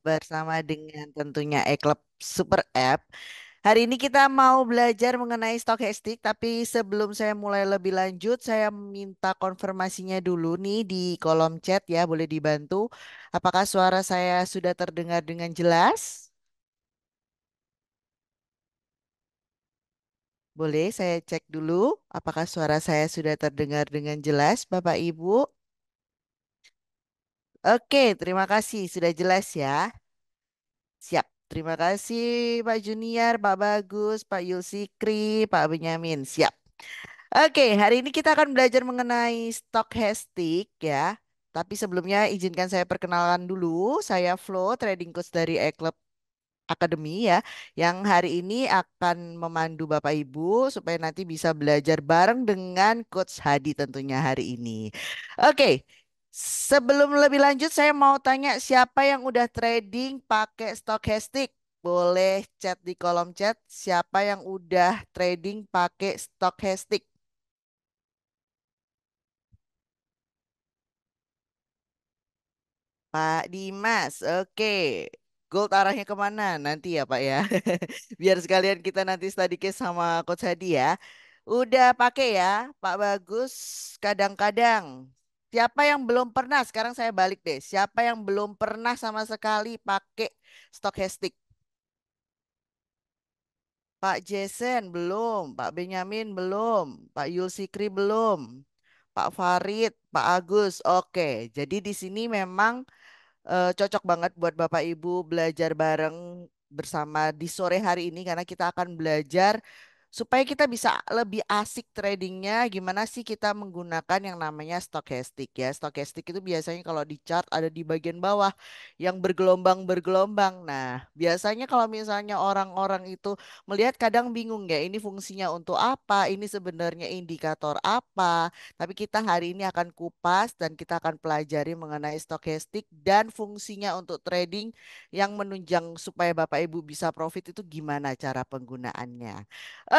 bersama dengan tentunya eClub Super App. Hari ini kita mau belajar mengenai stokastik, tapi sebelum saya mulai lebih lanjut, saya minta konfirmasinya dulu nih di kolom chat ya, boleh dibantu. Apakah suara saya sudah terdengar dengan jelas? Boleh saya cek dulu, apakah suara saya sudah terdengar dengan jelas, Bapak Ibu? Oke, terima kasih, sudah jelas ya. Siap. Terima kasih Pak Junior, Pak Bagus, Pak Yulsikri, Pak Benyamin. Siap. Oke, hari ini kita akan belajar mengenai stochastic ya. Tapi sebelumnya izinkan saya perkenalkan dulu. Saya Flo, trading coach dari eClub Academy ya, yang hari ini akan memandu Bapak Ibu supaya nanti bisa belajar bareng dengan Coach Hadi tentunya hari ini. Oke, sebelum lebih lanjut saya mau tanya siapa yang udah trading pakai stochastic? Boleh chat di kolom chat siapa yang udah trading pakai stochastic? Pak Dimas, oke. Gold arahnya kemana nanti ya Pak ya? Biar sekalian kita nanti study case sama Coach Hadi ya. Udah pakai ya, Pak Bagus. Kadang-kadang. Siapa yang belum pernah? Sekarang saya balik deh. Siapa yang belum pernah sama sekali pakai stochastic? Pak Jason belum, Pak Benyamin belum, Pak Yulsikri belum, Pak Farid, Pak Agus. Oke, jadi di sini memang cocok banget buat Bapak Ibu belajar bareng bersama di sore hari ini karena kita akan belajar supaya kita bisa lebih asik tradingnya. Gimana sih kita menggunakan yang namanya stochastic ya. Stochastic itu biasanya kalau di chart ada di bagian bawah yang bergelombang-bergelombang. Nah, biasanya kalau misalnya orang-orang itu melihat kadang bingung ya, ini fungsinya untuk apa, ini sebenarnya indikator apa. Tapi kita hari ini akan kupas dan kita akan pelajari mengenai stokastik dan fungsinya untuk trading yang menunjang supaya Bapak Ibu bisa profit itu gimana cara penggunaannya.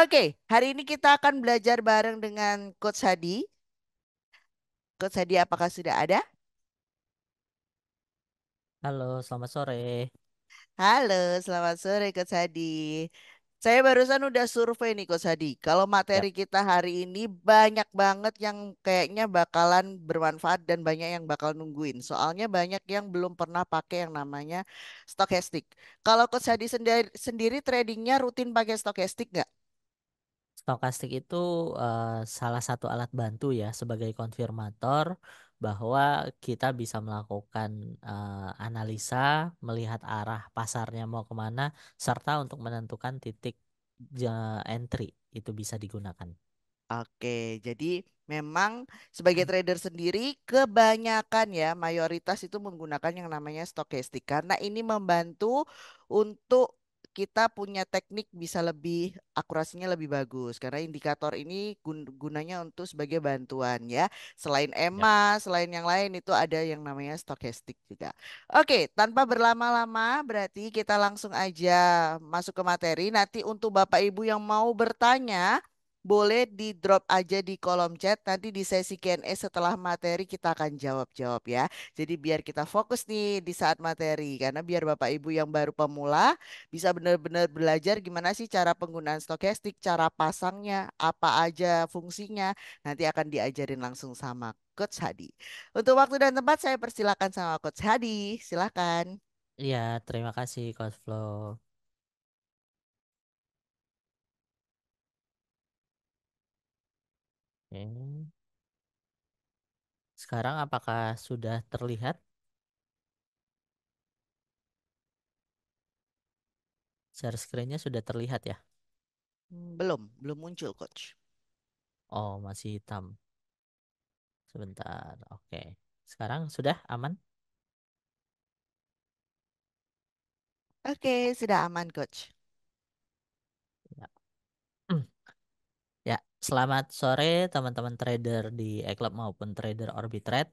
Oke, hari ini kita akan belajar bareng dengan Coach Hadi. Coach Hadi apakah sudah ada? Halo, selamat sore. Halo, selamat sore Coach Hadi. Saya barusan udah survei nih Coach Hadi. Kalau Ya, materi kita hari ini banyak banget yang kayaknya bakalan bermanfaat dan banyak yang bakal nungguin. Soalnya banyak yang belum pernah pakai yang namanya stochastic. Kalau Coach Hadi sendiri tradingnya rutin pakai stochastic nggak? stokastik itu eh, salah satu alat bantu ya sebagai konfirmator bahwa kita bisa melakukan analisa, melihat arah pasarnya mau kemana, serta untuk menentukan titik entry itu bisa digunakan. Oke, jadi memang sebagai trader sendiri kebanyakan ya mayoritas itu menggunakan yang namanya stokastik karena ini membantu untuk kita punya teknik bisa lebih akurasinya lebih bagus karena indikator ini gunanya untuk sebagai bantuan ya. Selain Ya. EMA, selain yang lain itu ada yang namanya stokastik juga. Oke, tanpa berlama-lama berarti kita langsung aja masuk ke materi. Nanti untuk Bapak Ibu yang mau bertanya boleh di drop aja di kolom chat. Nanti di sesi Q&A setelah materi kita akan jawab-jawab ya. Jadi biar kita fokus nih di saat materi. Karena biar Bapak Ibu yang baru pemula bisa benar-benar belajar gimana sih cara penggunaan stokastik, cara pasangnya, apa aja fungsinya. Nanti akan diajarin langsung sama Coach Hadi. Untuk waktu dan tempat saya persilakan sama Coach Hadi. Silakan. Iya, terima kasih Coach Flo. Oke. Sekarang apakah sudah terlihat? Share screen-nya sudah terlihat ya? Belum muncul Coach. Oh, masih hitam. Sebentar. Oke. Sekarang sudah aman? Oke, sudah aman Coach. Ya. Ya, selamat sore teman-teman trader di eClub maupun trader Orbitrade.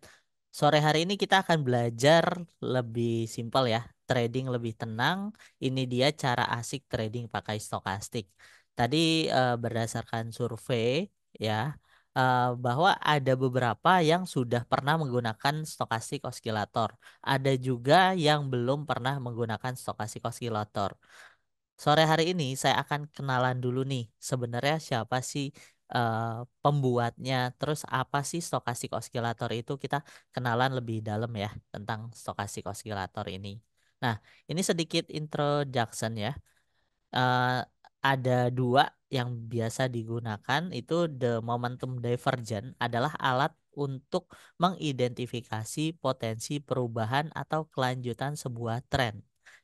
Sore hari ini kita akan belajar lebih simpel ya, trading lebih tenang. Ini dia cara asik trading pakai stokastik. Tadi berdasarkan survei ya, bahwa ada beberapa yang sudah pernah menggunakan stokastik oscillator. Ada juga yang belum pernah menggunakan stokastik oscillator. Sore hari ini saya akan kenalan dulu nih, sebenarnya siapa sih pembuatnya, terus apa sih stokastik oscillator itu, kita kenalan lebih dalam ya tentang stokastik oscillator ini. Nah, ini sedikit introduction ya. eh, ada dua yang biasa digunakan itu the momentum divergent adalah alat untuk mengidentifikasi potensi perubahan atau kelanjutan sebuah tren.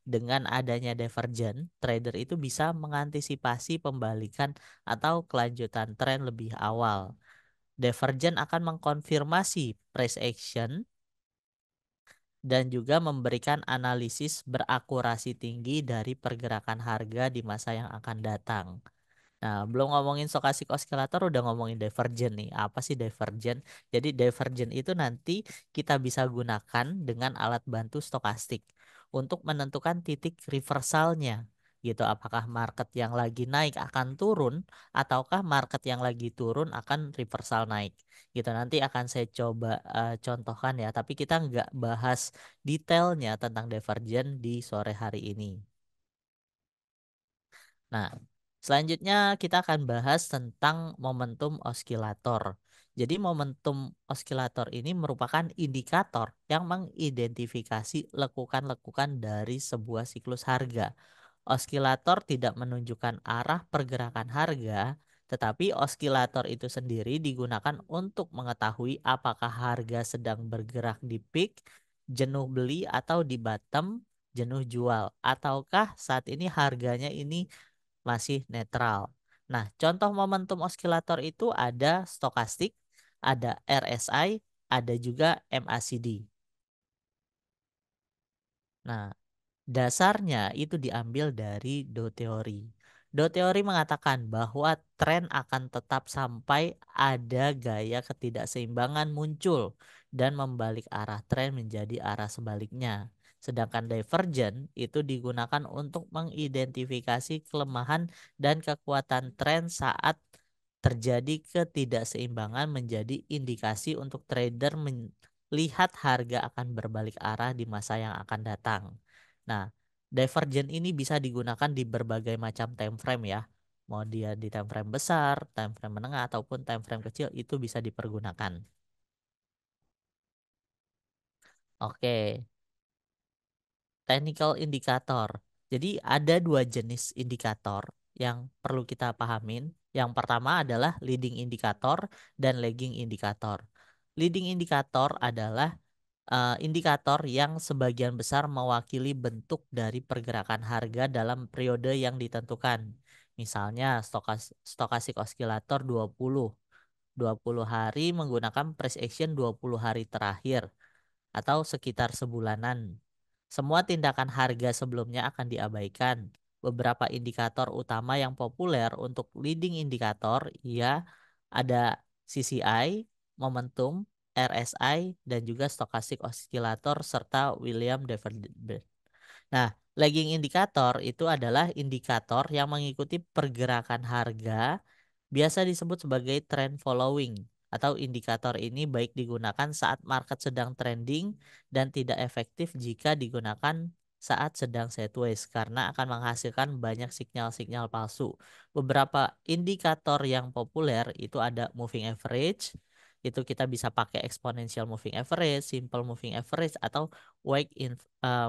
Dengan adanya divergent, trader itu bisa mengantisipasi pembalikan atau kelanjutan tren lebih awal. Divergent akan mengkonfirmasi price action dan juga memberikan analisis berakurasi tinggi dari pergerakan harga di masa yang akan datang. Nah, belum ngomongin stokastik oscillator udah ngomongin divergent nih. Apa sih divergent? Jadi divergent itu nanti kita bisa gunakan dengan alat bantu stokastik untuk menentukan titik reversalnya gitu. Apakah market yang lagi naik akan turun ataukah market yang lagi turun akan reversal naik. Gitu nanti akan saya coba contohkan ya, tapi kita nggak bahas detailnya tentang divergent di sore hari ini. Nah, selanjutnya kita akan bahas tentang momentum osilator. Jadi momentum osilator ini merupakan indikator yang mengidentifikasi lekukan-lekukan dari sebuah siklus harga. Osilator tidak menunjukkan arah pergerakan harga, tetapi osilator itu sendiri digunakan untuk mengetahui apakah harga sedang bergerak di peak, jenuh beli atau di bottom, jenuh jual, ataukah saat ini harganya ini masih netral. Nah, contoh momentum osilator itu ada stokastik, ada RSI, ada juga MACD. Nah, dasarnya itu diambil dari Do teori. Do teori mengatakan bahwa tren akan tetap sampai ada gaya ketidakseimbangan muncul dan membalik arah tren menjadi arah sebaliknya. Sedangkan divergent itu digunakan untuk mengidentifikasi kelemahan dan kekuatan tren saat terjadi ketidakseimbangan menjadi indikasi untuk trader melihat harga akan berbalik arah di masa yang akan datang. Nah, divergent ini bisa digunakan di berbagai macam time frame ya. Mau dia di time frame besar, time frame menengah ataupun time frame kecil itu bisa dipergunakan. Oke, technical indicator. Jadi ada dua jenis indikator yang perlu kita pahamin. Yang pertama adalah leading indicator dan lagging indicator. Leading indicator adalah indikator yang sebagian besar mewakili bentuk dari pergerakan harga dalam periode yang ditentukan. Misalnya stokastik oscillator 20 hari menggunakan price action 20 hari terakhir atau sekitar sebulanan. Semua tindakan harga sebelumnya akan diabaikan. Beberapa indikator utama yang populer untuk leading indikator ya ada CCI, momentum, RSI, dan juga stochastic oscillator serta William Divergent. Nah, lagging indikator itu adalah indikator yang mengikuti pergerakan harga, biasa disebut sebagai trend following, atau indikator ini baik digunakan saat market sedang trending dan tidak efektif jika digunakan saat sedang sideways karena akan menghasilkan banyak sinyal-sinyal palsu. Beberapa indikator yang populer itu ada moving average, itu kita bisa pakai exponential moving average, simple moving average, atau weak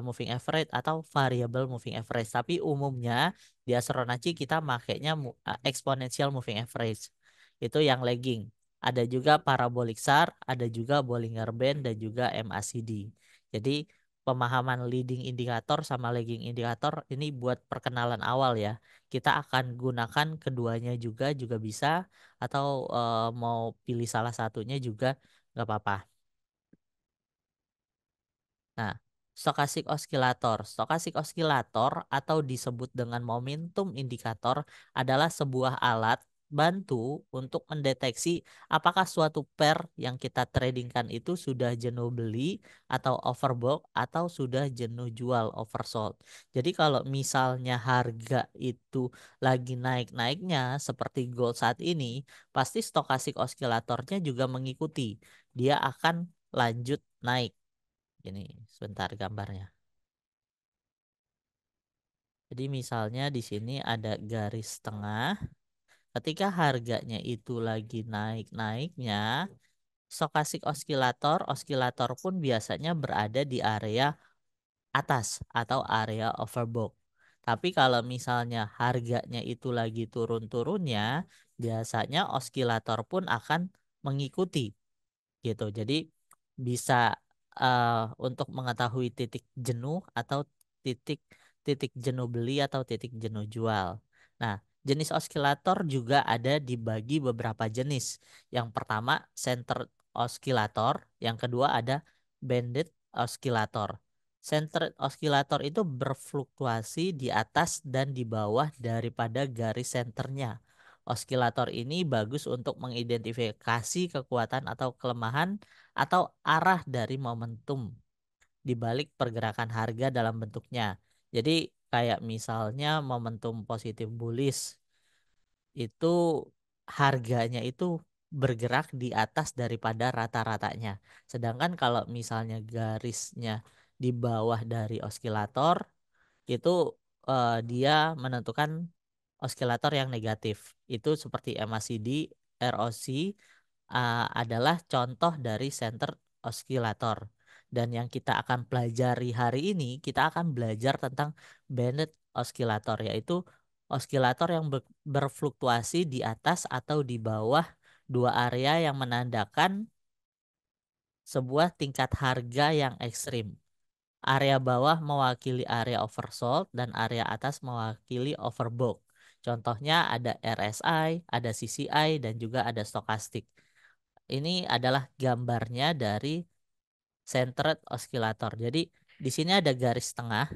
moving average atau variable moving average. Tapi umumnya di Astronaci kita makainya exponential moving average. Itu yang lagging. Ada juga parabolic SAR, ada juga Bollinger Band dan juga MACD. Jadi pemahaman leading indikator sama lagging indikator ini buat perkenalan awal ya. Kita akan gunakan keduanya juga bisa atau mau pilih salah satunya juga nggak apa-apa. Nah, stokastik oscillator. Stokastik oscillator atau disebut dengan momentum indikator adalah sebuah alat bantu untuk mendeteksi apakah suatu pair yang kita tradingkan itu sudah jenuh beli atau overbought atau sudah jenuh jual oversold. Jadi kalau misalnya harga itu lagi naik-naiknya seperti gold saat ini, pasti stokastik osilatornya juga mengikuti. Dia akan lanjut naik. Ini sebentar gambarnya. Jadi misalnya di sini ada garis tengah. Ketika harganya itu lagi naik-naiknya, stokastik osilator pun biasanya berada di area atas atau area overbought. Tapi kalau misalnya harganya itu lagi turun-turunnya, biasanya osilator pun akan mengikuti gitu. Jadi bisa untuk mengetahui titik jenuh atau titik titik jenuh beli atau titik jenuh jual. Nah, jenis osilator juga ada dibagi beberapa jenis. Yang pertama centered oscillator, yang kedua ada banded oscillator. Centered oscillator itu berfluktuasi di atas dan di bawah daripada garis senternya. Oskilator ini bagus untuk mengidentifikasi kekuatan atau kelemahan atau arah dari momentum di balik pergerakan harga dalam bentuknya. Jadi kayak misalnya momentum positif bullish itu harganya itu bergerak di atas daripada rata-ratanya. Sedangkan kalau misalnya garisnya di bawah dari oskilator itu dia menentukan oskilator yang negatif. Itu seperti MACD, ROC adalah contoh dari center oskilator. Dan yang kita akan pelajari hari ini, kita akan belajar tentang banded oskilator, yaitu oskilator yang berfluktuasi di atas atau di bawah dua area yang menandakan sebuah tingkat harga yang ekstrim. Area bawah mewakili area oversold dan area atas mewakili overbought. Contohnya ada RSI, ada CCI, dan juga ada stokastik. Ini adalah gambarnya dari centered oscillator. Jadi di sini ada garis tengah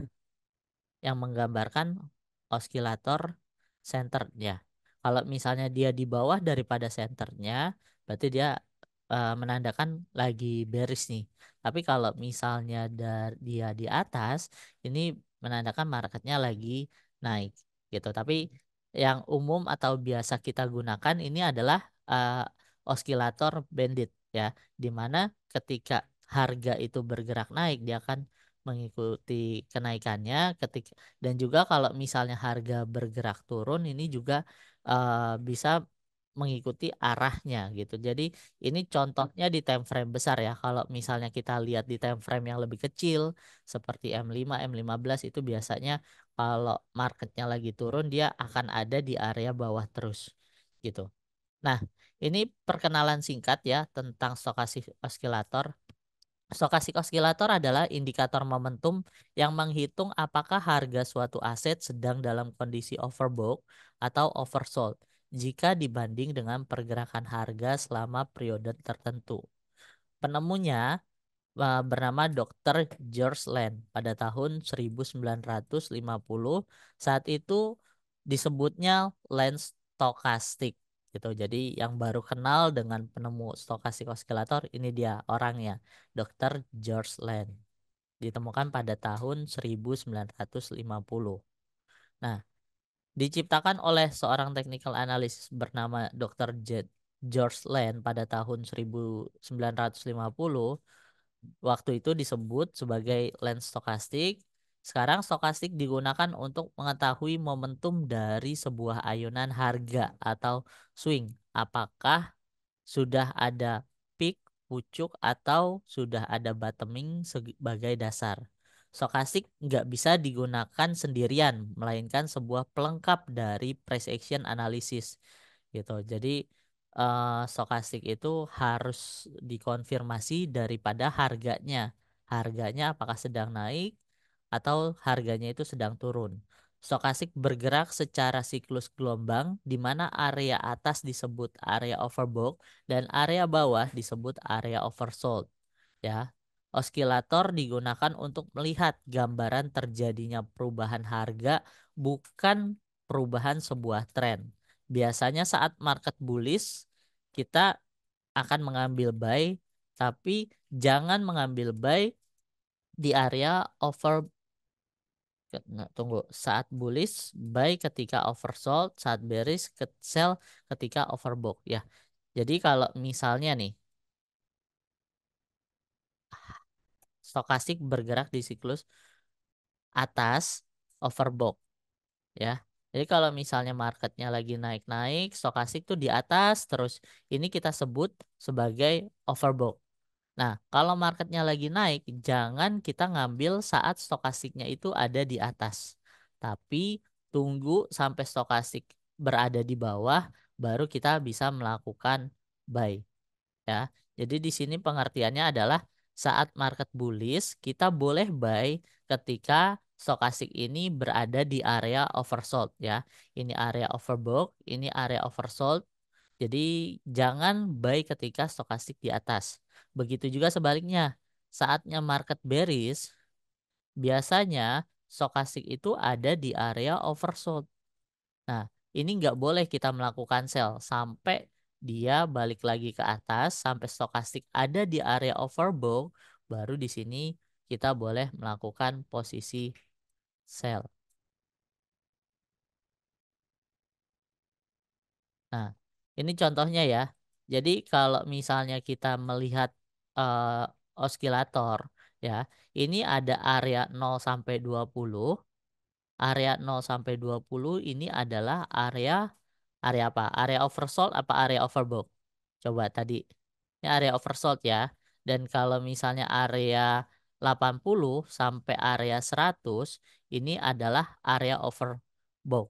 yang menggambarkan osilator centernya. Kalau misalnya dia di bawah daripada centernya, berarti dia menandakan lagi bearish nih. Tapi kalau misalnya dia di atas, ini menandakan marketnya lagi naik gitu. Tapi yang umum atau biasa kita gunakan ini adalah osilator bandit ya, di mana ketika harga itu bergerak naik, dia akan mengikuti kenaikannya dan juga kalau misalnya harga bergerak turun ini juga bisa mengikuti arahnya gitu. Jadi ini contohnya di time frame besar ya. Kalau misalnya kita lihat di time frame yang lebih kecil seperti M5, M15 itu biasanya kalau marketnya lagi turun dia akan ada di area bawah terus gitu. Nah, ini perkenalan singkat ya tentang stokastik oscillator. Stokastik oscillator adalah indikator momentum yang menghitung apakah harga suatu aset sedang dalam kondisi overbought atau oversold jika dibanding dengan pergerakan harga selama periode tertentu. Penemunya bernama Dr. George Land pada tahun 1950. Saat itu disebutnya Land stokastik gitu. Jadi yang baru kenal dengan penemu stokastik oscillator ini dia orangnya, Dr. George Land. Ditemukan pada tahun 1950. Nah, diciptakan oleh seorang technical analyst bernama Dr. George Land pada tahun 1950. Waktu itu disebut sebagai lens stokastik. Sekarang stokastik digunakan untuk mengetahui momentum dari sebuah ayunan harga atau swing. Apakah sudah ada peak, pucuk, atau sudah ada bottoming sebagai dasar. Stokastik nggak bisa digunakan sendirian, melainkan sebuah pelengkap dari price action analysis gitu. Jadi stokastik itu harus dikonfirmasi daripada harganya. Harganya apakah sedang naik atau harganya itu sedang turun. Stokastik bergerak secara siklus gelombang di mana area atas disebut area overbought dan area bawah disebut area oversold. Ya, oskilator digunakan untuk melihat gambaran terjadinya perubahan harga bukan perubahan sebuah tren. Biasanya saat market bullish kita akan mengambil buy, tapi jangan mengambil buy di area over. Nah, tunggu, saat bullish buy ketika oversold, saat bearish sell ketika overbought ya. Jadi kalau misalnya nih stokastik bergerak di siklus atas overbought ya. Jadi kalau misalnya marketnya lagi naik-naik, stokastik tuh di atas terus, ini kita sebut sebagai overbought. Nah, kalau marketnya lagi naik, jangan kita ngambil saat stokastiknya itu ada di atas. Tapi tunggu sampai stokastik berada di bawah, baru kita bisa melakukan buy. Ya, jadi di sini pengertiannya adalah saat market bullish kita boleh buy ketika stokastik ini berada di area oversold ya. Ini area overbought, ini area oversold. Jadi jangan buy ketika stokastik di atas. Begitu juga sebaliknya. Saatnya market bearish, biasanya stokastik itu ada di area oversold. Nah, ini nggak boleh kita melakukan sell sampai dia balik lagi ke atas, sampai stokastik ada di area overbought, baru di sini kita boleh melakukan posisi sell. Nah, ini contohnya ya. Jadi kalau misalnya kita melihat eh, osilator ya, ini ada area 0 sampai 20. Area 0 sampai 20 ini adalah area area apa? Area oversold apa area overbought? Coba tadi. Ini area oversold ya. Dan kalau misalnya area 80 sampai area 100 ini adalah area overbought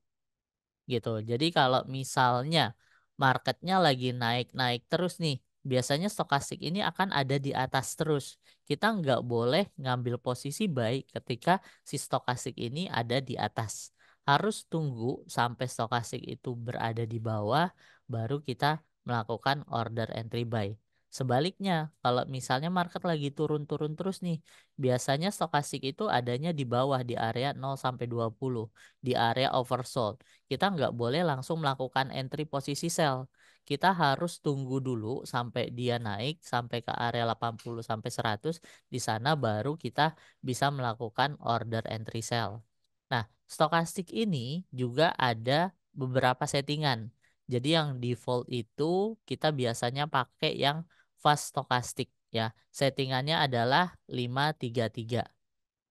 gitu. Jadi kalau misalnya marketnya lagi naik-naik terus nih, biasanya stokastik ini akan ada di atas terus. Kita nggak boleh ngambil posisi buy ketika si stokastik ini ada di atas. Harus tunggu sampai stokastik itu berada di bawah, baru kita melakukan order entry buy. Sebaliknya, kalau misalnya market lagi turun-turun terus nih, biasanya stokastik itu adanya di bawah di area 0 sampai 20, di area oversold. Kita nggak boleh langsung melakukan entry posisi sell. Kita harus tunggu dulu sampai dia naik sampai ke area 80 sampai 100. Di sana baru kita bisa melakukan order entry sell. Nah, stokastik ini juga ada beberapa settingan. Jadi yang default itu kita biasanya pakai yang fast stokastik ya. Settingannya adalah 533.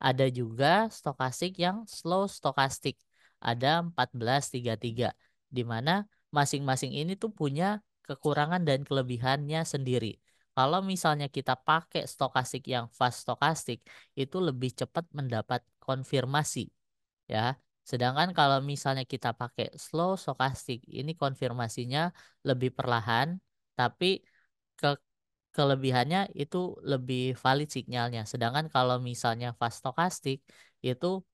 Ada juga stokastik yang slow stokastik. Ada 1433. Di mana masing-masing ini tuh punya kekurangan dan kelebihannya sendiri. Kalau misalnya kita pakai stokastik yang fast stokastik, itu lebih cepat mendapat konfirmasi ya. Sedangkan kalau misalnya kita pakai slow stokastik, ini konfirmasinya lebih perlahan, tapi ke kelebihannya itu lebih valid sinyalnya. Sedangkan kalau misalnya fast stochastic itu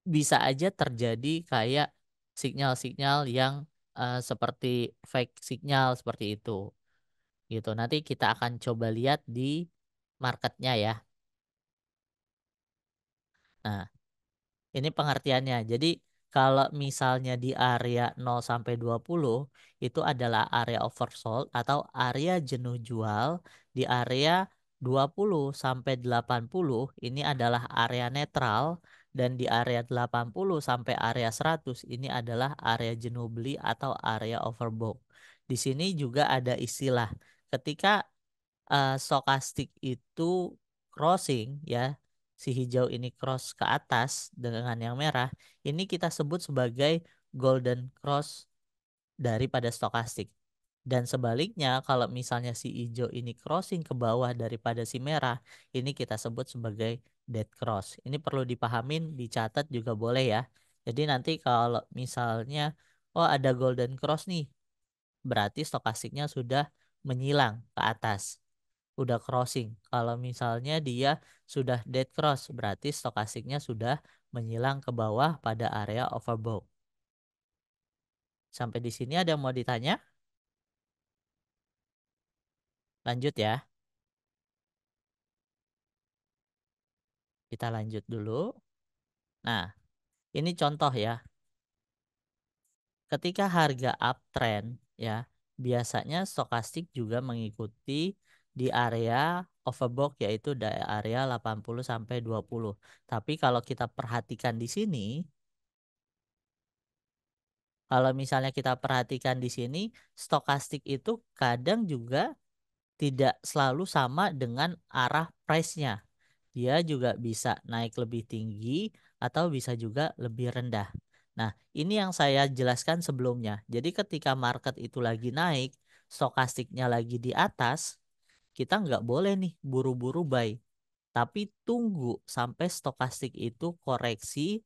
bisa aja terjadi kayak sinyal-sinyal yang seperti fake sinyal seperti itu. Gitu. Nanti kita akan coba lihat di marketnya ya. Nah, ini pengertiannya. Jadi kalau misalnya di area 0 sampai 20 itu adalah area oversold atau area jenuh jual, di area 20 sampai 80 ini adalah area netral, dan di area 80 sampai area 100 ini adalah area jenuh beli atau area overbought. Di sini juga ada istilah ketika stokastik itu crossing ya, si hijau ini cross ke atas dengan yang merah, ini kita sebut sebagai golden cross daripada stokastik. Dan sebaliknya kalau misalnya si hijau ini crossing ke bawah daripada si merah, ini kita sebut sebagai dead cross. Ini perlu dipahamin, dicatat juga boleh ya. Jadi nanti kalau misalnya oh ada golden cross nih, berarti stokastiknya sudah menyilang ke atas, udah crossing. Kalau misalnya dia sudah dead cross, berarti stokastiknya sudah menyilang ke bawah pada area overbought. Sampai di sini ada yang mau ditanya? Lanjut ya. Kita lanjut dulu. Nah, ini contoh ya. ketika harga uptrend ya, biasanya stokastik juga mengikuti di area overbought yaitu di area 80 sampai 20. Tapi kalau kita perhatikan di sini, kalau misalnya kita perhatikan di sini, stokastik itu kadang juga tidak selalu sama dengan arah price-nya. Dia juga bisa naik lebih tinggi atau bisa juga lebih rendah. Nah, ini yang saya jelaskan sebelumnya. Jadi ketika market itu lagi naik, stokastiknya lagi di atas, kita nggak boleh nih buru-buru buy. Tapi tunggu sampai stokastik itu koreksi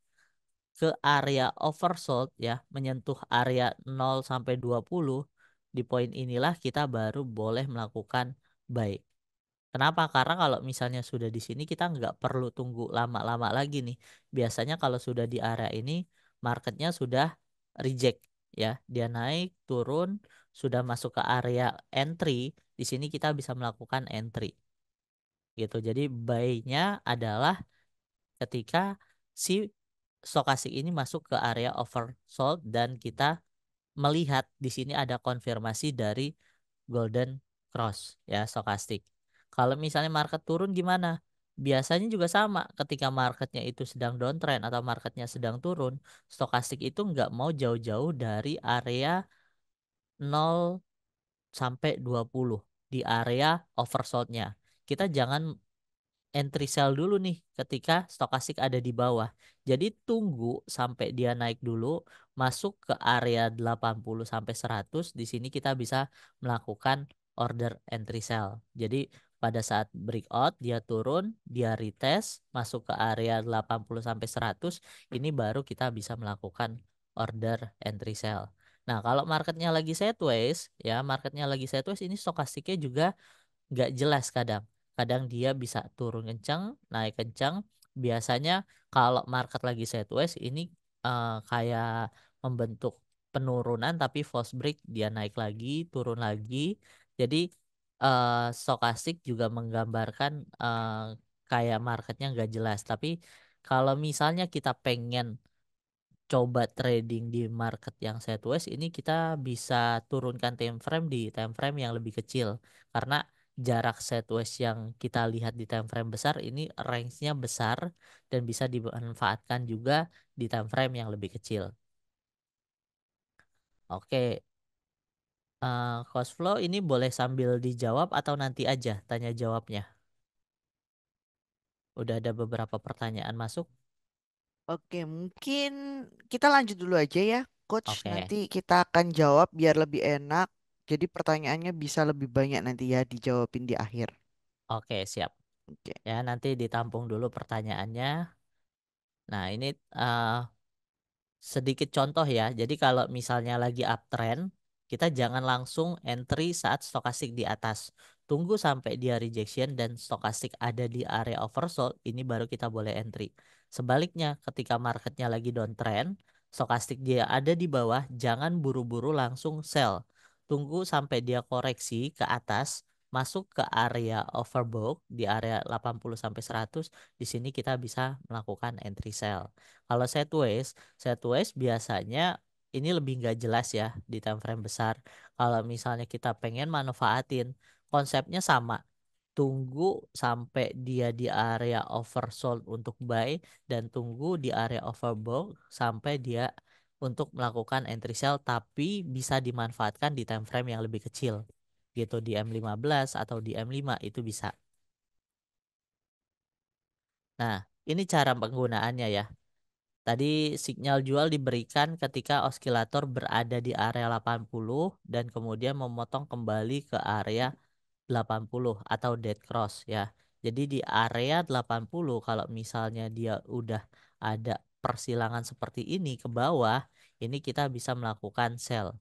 ke area oversold ya, menyentuh area 0 sampai 20. Di poin inilah kita baru boleh melakukan buy. Kenapa? Karena kalau misalnya sudah di sini kita nggak perlu tunggu lama-lama lagi nih. Biasanya kalau sudah di area ini marketnya sudah reject ya. Dia naik, turun, sudah masuk ke area entry. Di sini kita bisa melakukan entry gitu. Jadi buy-nya adalah ketika si stokastik ini masuk ke area oversold dan kita melihat di sini ada konfirmasi dari golden cross ya stokastik. Kalau misalnya market turun gimana? Biasanya juga sama ketika marketnya itu sedang downtrend atau marketnya sedang turun, stokastik itu nggak mau jauh-jauh dari area 0 sampai 20 di area oversoldnya. Kita jangan entry sell dulu nih ketika stokastik ada di bawah. Jadi tunggu sampai dia naik dulu, masuk ke area 80 sampai 100. Di sini kita bisa melakukan order entry sell. Jadi pada saat breakout dia turun, dia retest masuk ke area 80 sampai 100, ini baru kita bisa melakukan order entry sell. Nah, kalau marketnya lagi sideways, ya marketnya lagi sideways ini stokastiknya juga nggak jelas kadang. Kadang dia bisa turun kencang, naik kencang. Biasanya kalau market lagi sideways ini kayak membentuk penurunan tapi false break dia naik lagi, turun lagi. Jadi stokastik juga menggambarkan kayak marketnya nggak jelas. Tapi kalau misalnya kita pengen coba trading di market yang sideways ini kita bisa turunkan time frame di time frame yang lebih kecil karena jarak sideways yang kita lihat di time frame besar ini range-nya besar dan bisa dimanfaatkan juga di time frame yang lebih kecil. Oke, cost flow ini boleh sambil dijawab atau nanti aja tanya jawabnya. Udah ada beberapa pertanyaan masuk. Oke, mungkin kita lanjut dulu aja ya, Coach. Oke, Nanti kita akan jawab biar lebih enak. Jadi pertanyaannya bisa lebih banyak nanti ya dijawabin di akhir. oke siap. Oke. Ya nanti ditampung dulu pertanyaannya. Nah ini sedikit contoh ya. Jadi kalau misalnya lagi uptrend, kita jangan langsung entry saat stokastik di atas. Tunggu sampai dia rejection dan stokastik ada di area oversold, ini baru kita boleh entry. Sebaliknya, ketika marketnya lagi downtrend, stokastik dia ada di bawah, jangan buru-buru langsung sell. Tunggu sampai dia koreksi ke atas, masuk ke area overbought di area 80 sampai 100, di sini kita bisa melakukan entry sell. Kalau sideways biasanya ini lebih nggak jelas ya di time frame besar. Kalau misalnya kita pengen manfaatin, konsepnya sama. Tunggu sampai dia di area oversold untuk buy dan tunggu di area overbought sampai dia untuk melakukan entry sell tapi bisa dimanfaatkan di time frame yang lebih kecil. Gitu di M15 atau di M5 itu bisa. Nah, ini cara penggunaannya ya. Tadi sinyal jual diberikan ketika oskilator berada di area 80 dan kemudian memotong kembali ke area 80 atau dead cross ya. Jadi di area 80 kalau misalnya dia udah ada persilangan seperti ini ke bawah, ini kita bisa melakukan sell.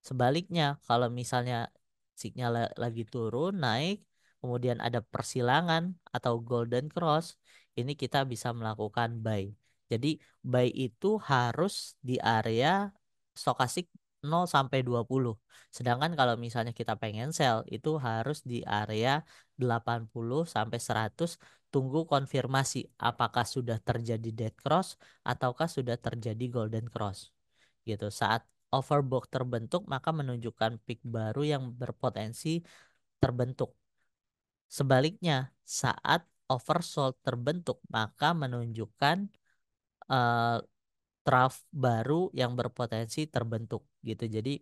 Sebaliknya, kalau misalnya sinyal lagi turun, naik, kemudian ada persilangan atau golden cross, ini kita bisa melakukan buy. Jadi buy itu harus di area stokastik 0 sampai 20. Sedangkan kalau misalnya kita pengen sell, itu harus di area 80 sampai 100. Tunggu konfirmasi apakah sudah terjadi dead cross ataukah sudah terjadi golden cross. Gitu. Saat overbought terbentuk, maka menunjukkan peak baru yang berpotensi terbentuk. Sebaliknya, saat oversold terbentuk, maka menunjukkan eh, trough baru yang berpotensi terbentuk gitu. Jadi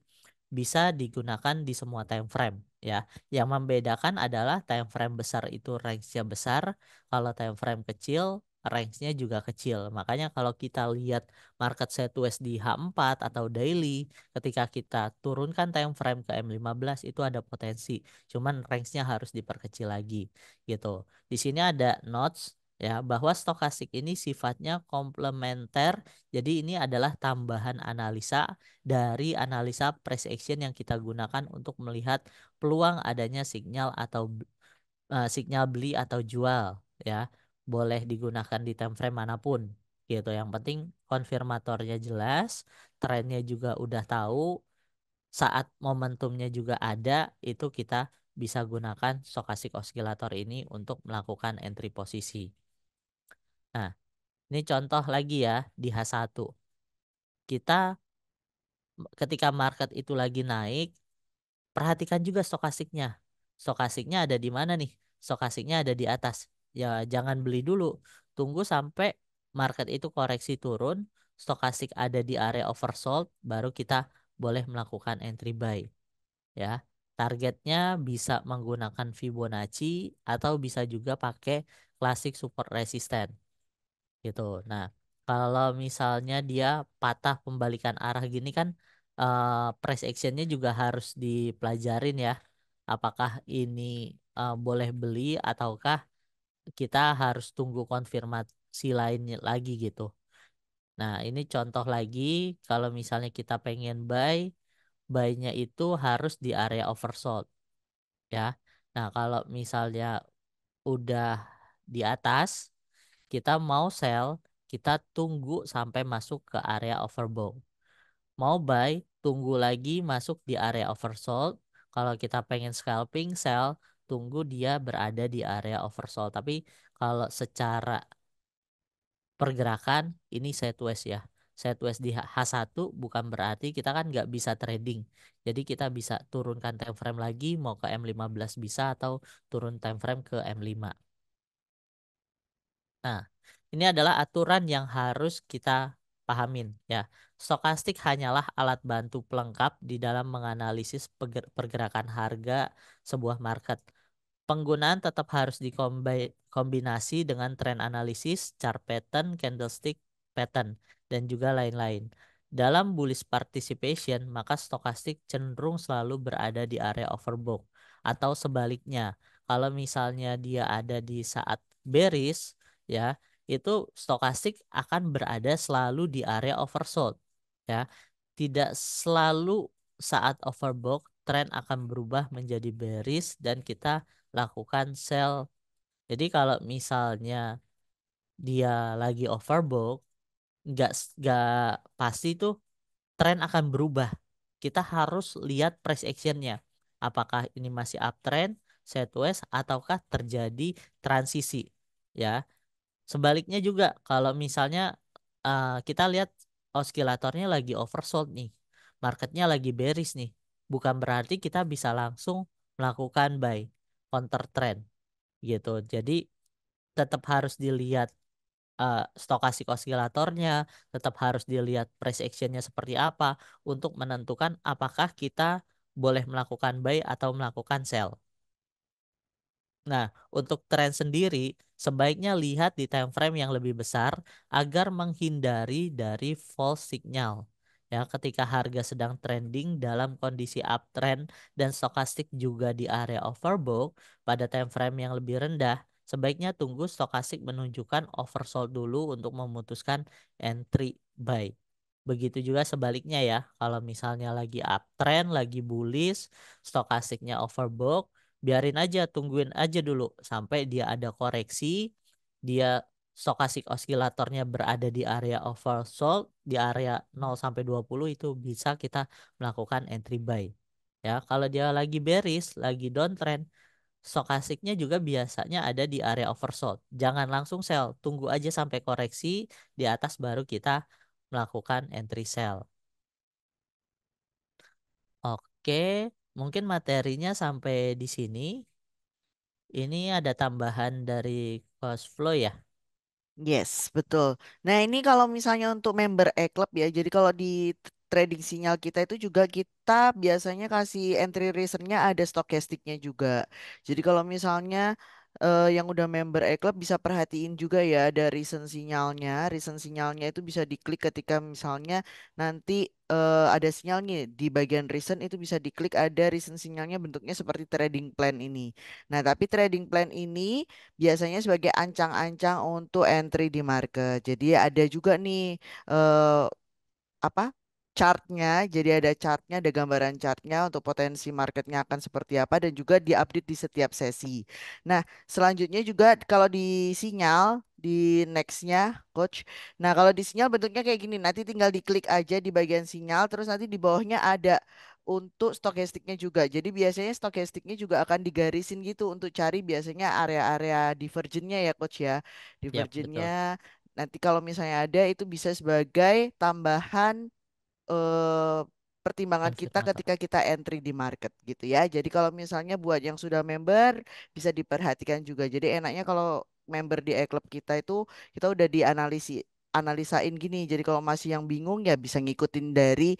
bisa digunakan di semua time frame ya. Yang membedakan adalah time frame besar itu range-nya besar, kalau time frame kecil range-nya juga kecil. Makanya kalau kita lihat market sideways di H4 atau daily, ketika kita turunkan time frame ke M15 itu ada potensi. Cuman range-nya harus diperkecil lagi gitu. Di sini ada notes ya bahwa stokastik ini sifatnya komplementer, jadi ini adalah tambahan analisa dari analisa price action yang kita gunakan untuk melihat peluang adanya sinyal atau sinyal beli atau jual ya. Boleh digunakan di time frame manapun gitu. Yang penting konfirmatornya jelas, trennya juga udah tahu, saat momentumnya juga ada, itu kita bisa gunakan stokastik oscillator ini untuk melakukan entry posisi. Nah, ini contoh lagi ya di H1. Kita ketika market itu lagi naik, perhatikan juga stokastiknya. Stokastiknya ada di mana nih? Stokastiknya ada di atas. Ya, jangan beli dulu. Tunggu sampai market itu koreksi turun, stokastik ada di area oversold, baru kita boleh melakukan entry buy. Ya, targetnya bisa menggunakan Fibonacci atau bisa juga pakai classic support resistance gitu. Nah, kalau misalnya dia patah pembalikan arah gini kan, price actionnya juga harus dipelajarin ya. Apakah ini boleh beli ataukah kita harus tunggu konfirmasi lainnya lagi gitu. Nah, ini contoh lagi kalau misalnya kita pengen buy, buy-nya itu harus di area oversold ya. Nah, kalau misalnya udah di atas, kita mau sell, kita tunggu sampai masuk ke area overbought. Mau buy, tunggu lagi masuk di area oversold. Kalau kita pengen scalping, sell, tunggu dia berada di area oversold. Tapi kalau secara pergerakan, ini sideways ya. Sideways di H1 bukan berarti kita kan nggak bisa trading. Jadi kita bisa turunkan time frame lagi, mau ke M15 bisa atau turun time frame ke M5. Nah, ini adalah aturan yang harus kita pahamin ya. Stokastik hanyalah alat bantu pelengkap di dalam menganalisis pergerakan harga sebuah market. Penggunaan tetap harus dikombinasi dengan tren analisis, chart pattern, candlestick pattern, dan juga lain-lain. Dalam bullish participation, maka stokastik cenderung selalu berada di area overbought. Atau sebaliknya, kalau misalnya dia ada di saat bearish, ya, itu stokastik akan berada selalu di area oversold. Ya, tidak selalu saat overbought, tren akan berubah menjadi bearish dan kita lakukan sell. Jadi kalau misalnya dia lagi overbought, nggak pasti tuh tren akan berubah. Kita harus lihat price actionnya. Apakah ini masih uptrend, sideways, ataukah terjadi transisi. Ya, sebaliknya juga kalau misalnya kita lihat oskilatornya lagi oversold nih, marketnya lagi bearish nih, bukan berarti kita bisa langsung melakukan buy counter trend gitu. Jadi tetap harus dilihat stokastik osilatornya, tetap harus dilihat price actionnya seperti apa untuk menentukan apakah kita boleh melakukan buy atau melakukan sell. Nah, untuk tren sendiri sebaiknya lihat di time frame yang lebih besar agar menghindari dari false signal. Ya, ketika harga sedang trending dalam kondisi uptrend dan stokastik juga di area overbought pada time frame yang lebih rendah, sebaiknya tunggu stokastik menunjukkan oversold dulu untuk memutuskan entry buy. Begitu juga sebaliknya ya, kalau misalnya lagi uptrend, lagi bullish, stokastiknya overbought, biarin aja, tungguin aja dulu sampai dia ada koreksi, dia stokastik osilatornya berada di area oversold, di area 0 sampai 20 itu bisa kita melakukan entry buy. Ya, kalau dia lagi bearish, lagi downtrend, stokastiknya juga biasanya ada di area oversold. Jangan langsung sell, tunggu aja sampai koreksi di atas baru kita melakukan entry sell. Oke, mungkin materinya sampai di sini. Ini ada tambahan dari cost flow ya. Yes, betul. Nah, ini kalau misalnya untuk member e-club ya, jadi kalau di trading sinyal kita itu juga kita biasanya kasih entry reasonnya ada stokastiknya juga. Jadi kalau misalnya yang udah member e-club bisa perhatiin juga ya ada reason sinyalnya. Reason sinyalnya itu bisa diklik ketika misalnya nanti ada sinyal nih di bagian reason itu bisa diklik ada reason sinyalnya bentuknya seperti trading plan ini. Nah, tapi trading plan ini biasanya sebagai ancang-ancang untuk entry di market. Jadi ada juga nih eh, apa chartnya, jadi ada chartnya, ada gambaran chartnya untuk potensi marketnya akan seperti apa dan juga diupdate di setiap sesi. Nah, selanjutnya juga kalau di sinyal di nextnya coach. Nah, kalau di sinyal bentuknya kayak gini, nanti tinggal diklik aja di bagian sinyal, terus nanti di bawahnya ada untuk stokastiknya juga. Jadi biasanya stokastiknya juga akan digarisin gitu untuk cari biasanya area-area divergennya ya coach ya. Yap, betul. Divergennya nanti kalau misalnya ada itu bisa sebagai tambahan eh, pertimbangan kita Konfirmator. ketika kita entry di market gitu ya. Jadi kalau misalnya buat yang sudah member bisa diperhatikan juga. Jadi enaknya kalau member di e-club kita itu kita udah analisain gini. Jadi kalau masih yang bingung ya bisa ngikutin dari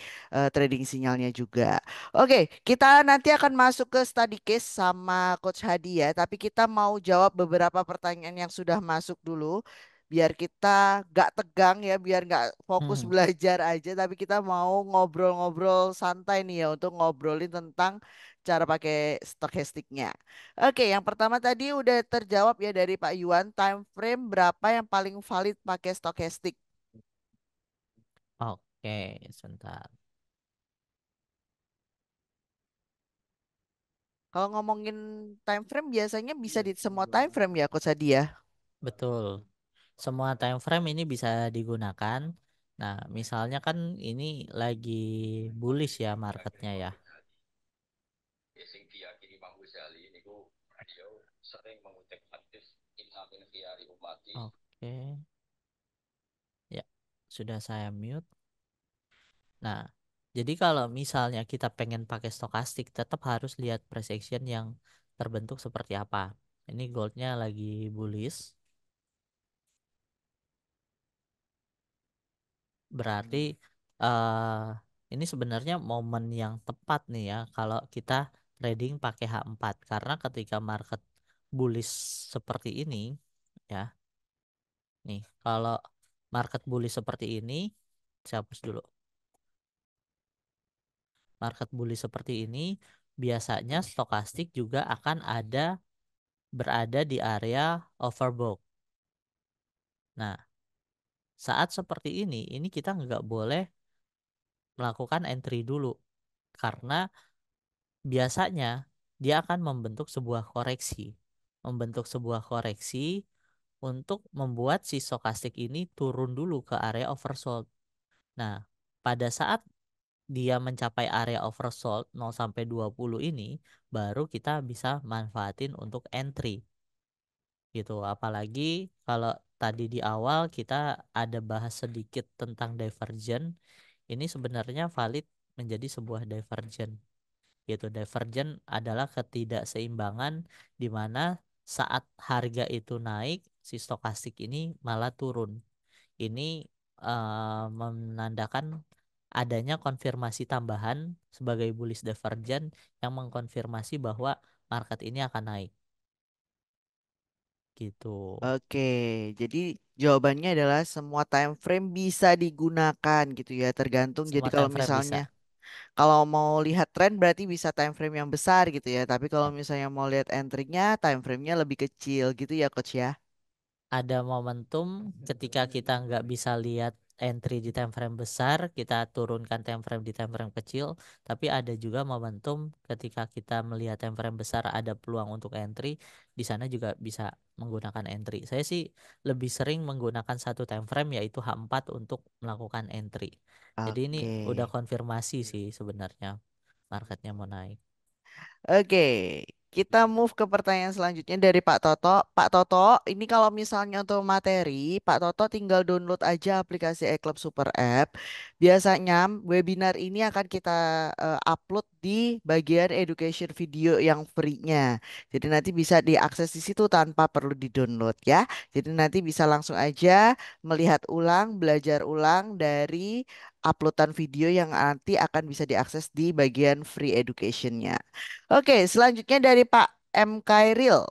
trading sinyalnya juga. Oke, kita nanti akan masuk ke study case sama Coach Hadi ya. Tapi kita mau jawab beberapa pertanyaan yang sudah masuk dulu biar kita gak tegang ya, biar gak fokus Hmm. belajar aja, tapi kita mau ngobrol-ngobrol santai nih ya untuk ngobrolin tentang cara pakai stokastiknya. Oke, yang pertama tadi udah terjawab ya dari Pak Yuan, time frame berapa yang paling valid pakai stokastik? Oke, sebentar. Kalau ngomongin time frame biasanya bisa di semua time frame ya, Coach Adi ya. Betul. Semua time frame ini bisa digunakan. Nah, misalnya kan ini lagi bullish ya marketnya ya. Oke, ya sudah saya mute. Nah, jadi kalau misalnya kita pengen pakai stokastik, tetap harus lihat price action yang terbentuk seperti apa. Ini goldnya lagi bullish, berarti eh ini sebenarnya momen yang tepat nih ya kalau kita trading pakai H4 karena ketika market bullish seperti ini ya, nih kalau market bullish seperti ini, saya hapus dulu. Market bullish seperti ini biasanya stokastik juga akan berada di area overbought. Nah, saat seperti ini kita nggak boleh melakukan entry dulu karena biasanya dia akan membentuk sebuah koreksi untuk membuat si stokastik ini turun dulu ke area oversold. Nah, pada saat dia mencapai area oversold 0 sampai 20 ini, baru kita bisa manfaatin untuk entry gitu. Apalagi kalau tadi di awal kita ada bahas sedikit tentang divergent, ini sebenarnya valid menjadi sebuah divergent. Gitu. Divergent adalah ketidakseimbangan di mana saat harga itu naik, si stokastik ini malah turun. Ini menandakan adanya konfirmasi tambahan sebagai bullish divergent yang mengkonfirmasi bahwa market ini akan naik. Gitu. Oke, jadi jawabannya adalah semua time frame bisa digunakan gitu ya, tergantung. Jadi Semua kalau time frame misalnya bisa. kalau mau lihat tren berarti bisa time frame yang besar gitu ya. Tapi kalau Ya. misalnya mau lihat entry-nya, time frame-nya lebih kecil gitu ya, Coach ya. Ada momentum ketika kita nggak bisa lihat entry di time frame besar, kita turunkan time frame di time frame kecil, tapi ada juga momentum ketika kita melihat time frame besar ada peluang untuk entry, di sana juga bisa menggunakan entry. Saya sih lebih sering menggunakan satu time frame yaitu H4 untuk melakukan entry. Jadi ini Oke. udah konfirmasi sih sebenarnya marketnya mau naik. Oke. Kita move ke pertanyaan selanjutnya dari Pak Toto. Pak Toto, ini kalau misalnya untuk materi, Pak Toto tinggal download aja aplikasi eClub Super App. Biasanya webinar ini akan kita upload di bagian education video yang free-nya. Jadi nanti bisa diakses di situ tanpa perlu di-download ya. Jadi nanti bisa langsung aja melihat ulang, belajar ulang dari uploadan video yang nanti akan bisa diakses di bagian free education-nya. Oke, selanjutnya dari Pak M. Kairil.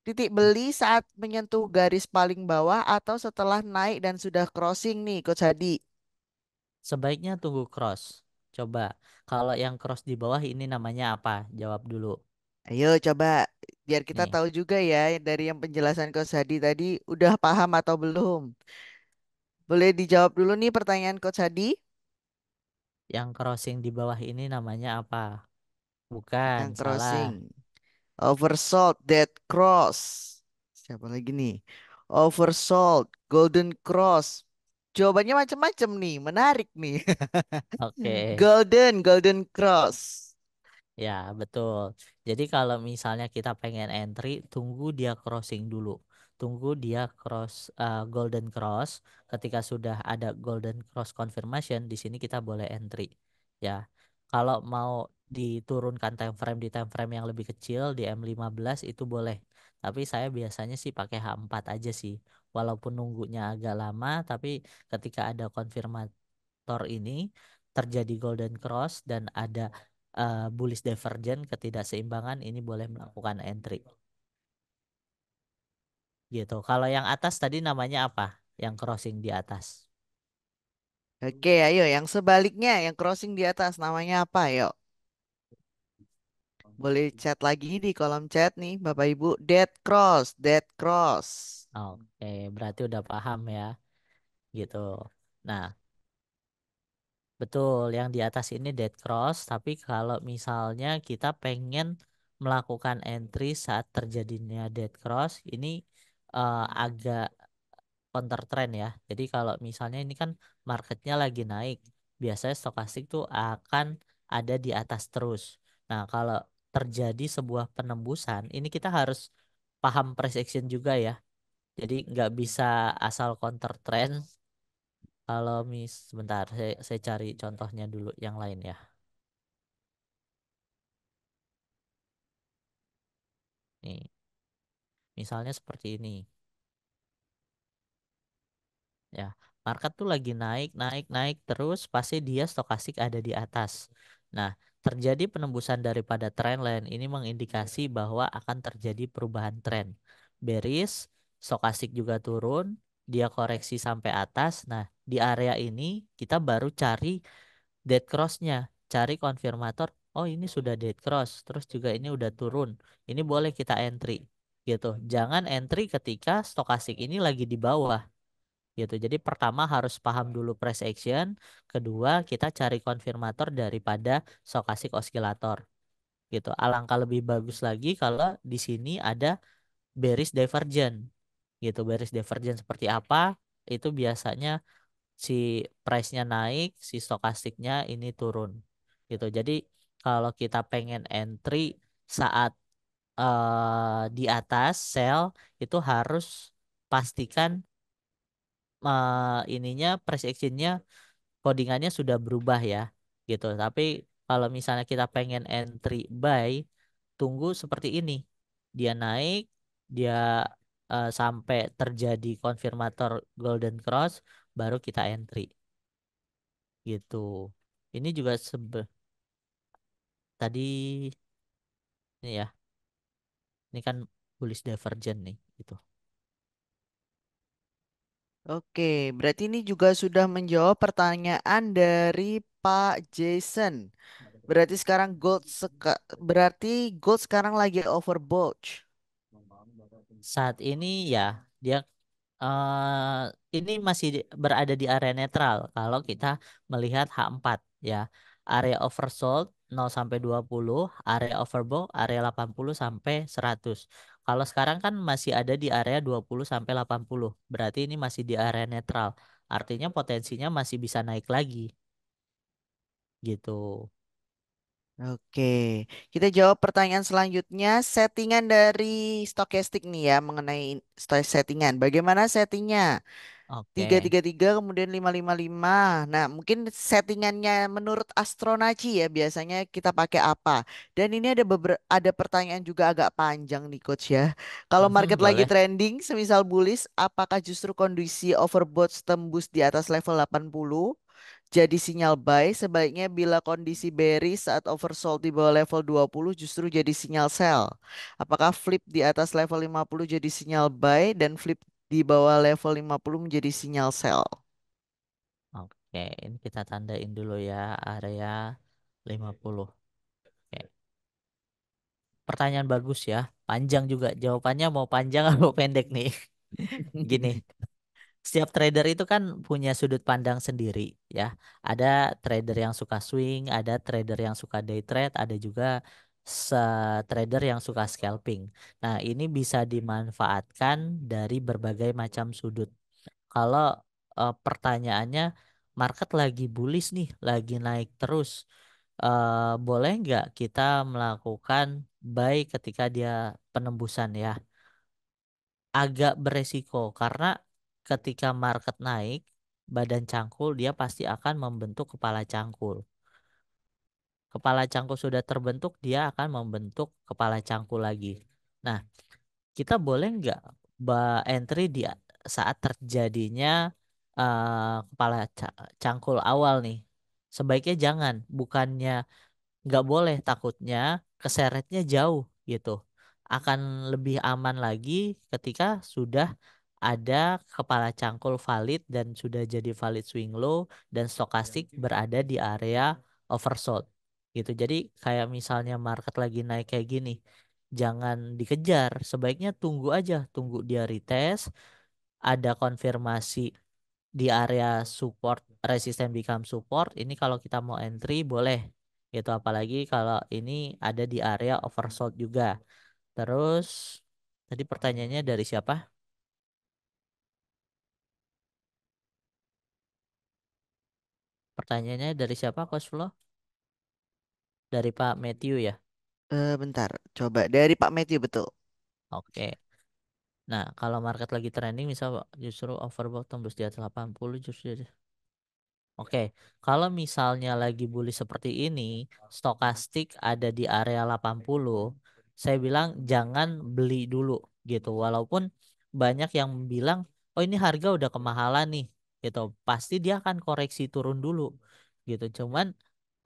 Titik beli saat menyentuh garis paling bawah atau setelah naik dan sudah crossing nih, Coach Hadi. Sebaiknya tunggu cross. Coba, kalau yang cross di bawah ini namanya apa? Jawab dulu. Ayo coba biar kita Nih, tahu juga ya dari yang penjelasan Coach Hadi tadi udah paham atau belum. Boleh dijawab dulu nih pertanyaan Coach Hadi. yang crossing di bawah ini namanya apa? Bukan, Yang salah. crossing. Oversold, Dead Cross. Siapa lagi nih? Oversold, Golden Cross. Jawabannya macam-macam nih, menarik nih. Oke. Golden Cross. Ya, betul. Jadi kalau misalnya kita pengen entry, tunggu dia crossing dulu. Tunggu dia golden cross. Ketika sudah ada golden cross confirmation, di sini kita boleh entry. Ya. Kalau mau diturunkan time frame di time frame yang lebih kecil di M15 itu boleh. Tapi saya biasanya sih pakai H4 aja sih. Walaupun nunggunya agak lama, tapi ketika ada konfirmator ini terjadi golden cross dan ada bullish divergent ketidakseimbangan ini boleh melakukan entry gitu. Kalau yang atas tadi namanya apa? Yang crossing di atas. Oke, ayo yang sebaliknya, yang crossing di atas namanya apa? Yuk, boleh chat lagi di kolom chat nih, Bapak Ibu. Dead Cross, Dead Cross. Oke, berarti udah paham ya gitu. Nah, betul yang di atas ini dead cross, tapi kalau misalnya kita pengen melakukan entry saat terjadinya dead cross, ini agak counter trend ya. Jadi kalau misalnya ini kan marketnya lagi naik, biasanya stokastik tuh akan ada di atas terus. Nah, kalau terjadi sebuah penembusan, ini kita harus paham price action juga ya. Jadi nggak bisa asal counter trend. Kalau sebentar, saya cari contohnya dulu yang lain ya. Nih, misalnya seperti ini. Ya, market tuh lagi naik, naik, naik terus, pasti dia stokastik ada di atas. Nah, terjadi penembusan daripada trendline ini mengindikasi bahwa akan terjadi perubahan tren. Bearish, stokastik juga turun, dia koreksi sampai atas. Nah, di area ini kita baru cari dead cross-nya, cari konfirmator. Oh, ini sudah dead cross, terus juga ini udah turun. Ini boleh kita entry gitu. Jangan entry ketika stokastik ini lagi di bawah gitu. Jadi pertama harus paham dulu price action, kedua kita cari konfirmator daripada stochastic oscillator gitu. Alangkah lebih bagus lagi kalau di sini ada bearish divergence gitu. Bearish divergence seperti apa? Itu biasanya si price-nya naik, si stokastiknya ini turun gitu. Jadi kalau kita pengen entry saat di atas sell itu harus pastikan ininya price action-nya codingannya sudah berubah ya gitu. Tapi kalau misalnya kita pengen entry buy, tunggu seperti ini. Dia naik, dia sampai terjadi konfirmator golden cross, baru kita entry gitu. Ini juga tadi ini ya, ini kan bullish divergent nih gitu. Oke, berarti ini juga sudah menjawab pertanyaan dari Pak Jason. Berarti gold sekarang lagi overbought. Saat ini ya dia ini masih berada di area netral kalau kita melihat H4 ya. Area oversold 0 sampai 20, area overbought area 80 sampai 100. Kalau sekarang kan masih ada di area 20 sampai 80. Berarti ini masih di area netral. Artinya potensinya masih bisa naik lagi gitu. Oke, kita jawab pertanyaan selanjutnya. Settingan dari stokastik nih ya, mengenai settingan. Bagaimana settingnya? Tiga Oke. tiga tiga kemudian 555. Nah, mungkin settingannya menurut Astronaci ya biasanya kita pakai apa? Dan ini ada pertanyaan juga agak panjang nih coach ya. Kalau market lagi Boleh. trending, semisal bullish, apakah justru kondisi overbought tembus di atas level 80 jadi sinyal buy? Sebaliknya bila kondisi bearish saat oversold di bawah level 20 justru jadi sinyal sell. Apakah flip di atas level 50 jadi sinyal buy dan flip di bawah level 50 menjadi sinyal sell? Oke, ini kita tandain dulu ya area 50. Oke. Pertanyaan bagus ya. Panjang juga. Jawabannya mau panjang atau pendek nih? Gini, setiap trader itu kan punya sudut pandang sendiri ya. Ada trader yang suka swing, ada trader yang suka day trade, ada juga trader yang suka scalping. Nah, ini bisa dimanfaatkan dari berbagai macam sudut. Kalau pertanyaannya market lagi bullish nih, lagi naik terus, boleh nggak kita melakukan buy ketika dia penembusan ya? Agak beresiko karena ketika market naik, badan cangkul dia pasti akan membentuk kepala cangkul. Kepala cangkul sudah terbentuk, dia akan membentuk kepala cangkul lagi. Nah, kita boleh nggak entry di saat terjadinya kepala cangkul awal nih? Sebaiknya jangan, bukannya nggak boleh, takutnya keseretnya jauh gitu. Akan lebih aman lagi ketika sudah ada kepala cangkul valid dan sudah jadi valid swing low dan stokastik berada di area oversold gitu. Jadi kayak misalnya market lagi naik kayak gini, jangan dikejar, sebaiknya tunggu aja, tunggu dia retest, ada konfirmasi di area support, resisten become support, ini kalau kita mau entry boleh gitu, apalagi kalau ini ada di area oversold juga. Terus tadi pertanyaannya dari siapa? Pertanyaannya dari siapa, Coach Flo? Dari Pak Matthew ya. Bentar, coba dari Pak Matthew betul. Oke. Nah, kalau market lagi trending misal justru overbought tembus di atas 80 justru. Oke, kalau misalnya lagi bullish seperti ini, stokastik ada di area 80, saya bilang jangan beli dulu gitu. Walaupun banyak yang bilang, oh ini harga udah kemahalan nih gitu. Pasti dia akan koreksi turun dulu gitu. Cuman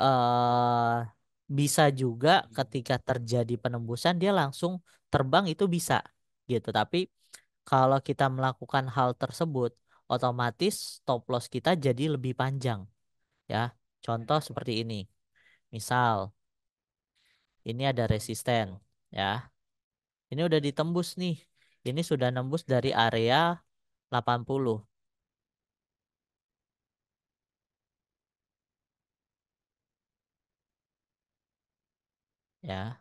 eh bisa juga ketika terjadi penembusan dia langsung terbang, itu bisa gitu. Tapi kalau kita melakukan hal tersebut, otomatis stop loss kita jadi lebih panjang ya. Contoh seperti ini. Misal ini ada resisten ya. Ini udah ditembus nih. Ini sudah nembus dari area 80 ya.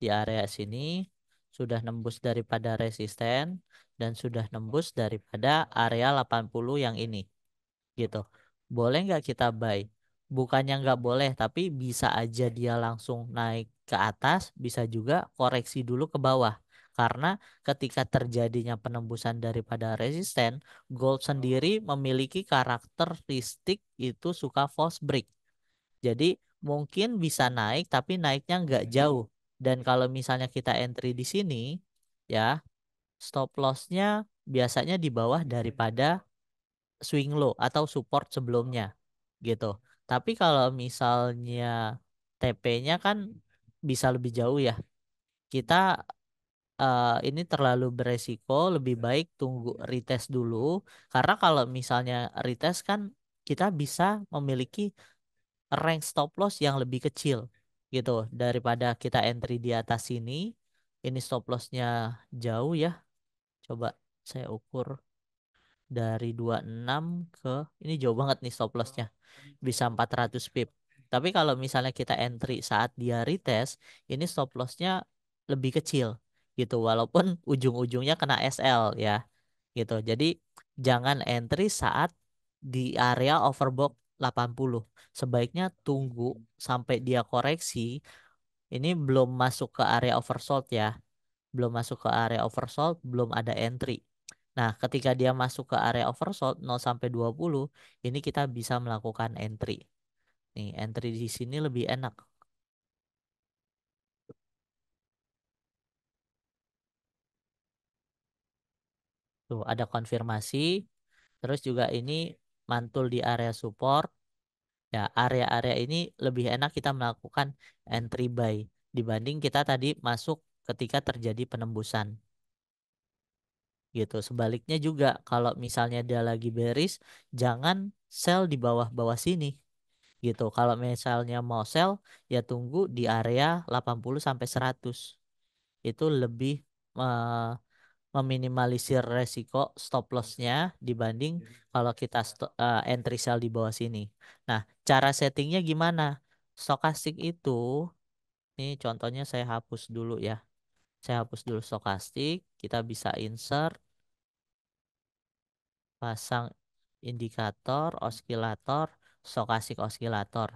Di area sini sudah nembus daripada resisten dan sudah nembus daripada area 80 yang ini gitu. Boleh nggak kita buy? Bukannya nggak boleh, tapi bisa aja dia langsung naik ke atas, bisa juga koreksi dulu ke bawah. Karena ketika terjadinya penembusan daripada resisten, gold sendiri memiliki karakteristik itu suka false break. Jadi mungkin bisa naik, tapi naiknya nggak jauh. Dan kalau misalnya kita entry di sini, ya stop lossnya biasanya di bawah daripada swing low atau support sebelumnya gitu. Tapi kalau misalnya TP-nya kan bisa lebih jauh ya. Kita ini terlalu beresiko, lebih baik tunggu retest dulu, karena kalau misalnya retest kan kita bisa memiliki rank stop loss yang lebih kecil gitu daripada kita entry di atas sini. Ini stop lossnya jauh ya. Coba saya ukur dari 26 ke, ini jauh banget nih stop lossnya, bisa 400 pip. Tapi kalau misalnya kita entry saat dia retest, ini stop lossnya lebih kecil gitu, walaupun ujung-ujungnya kena SL ya gitu. Jadi jangan entry saat di area overbought 80. Sebaiknya tunggu sampai dia koreksi. Ini belum masuk ke area oversold ya. Belum masuk ke area oversold, belum ada entry. Nah, ketika dia masuk ke area oversold 0 sampai 20, ini kita bisa melakukan entry. Nih, entry di sini lebih enak. Tuh, ada konfirmasi. Terus juga ini mantul di area support. Ya, area-area ini lebih enak kita melakukan entry buy dibanding kita tadi masuk ketika terjadi penembusan gitu. Sebaliknya juga kalau misalnya dia lagi bearish, jangan sell di bawah-bawah sini gitu. Kalau misalnya mau sell ya tunggu di area 80 sampai 100. Itu lebih eh, meminimalisir resiko stop lossnya dibanding kalau kita entry sell di bawah sini. Nah, cara settingnya gimana? Stokastik itu, ini contohnya saya hapus dulu ya. Saya hapus dulu stokastik, kita bisa insert, pasang indikator, osilator, stokastik osilator.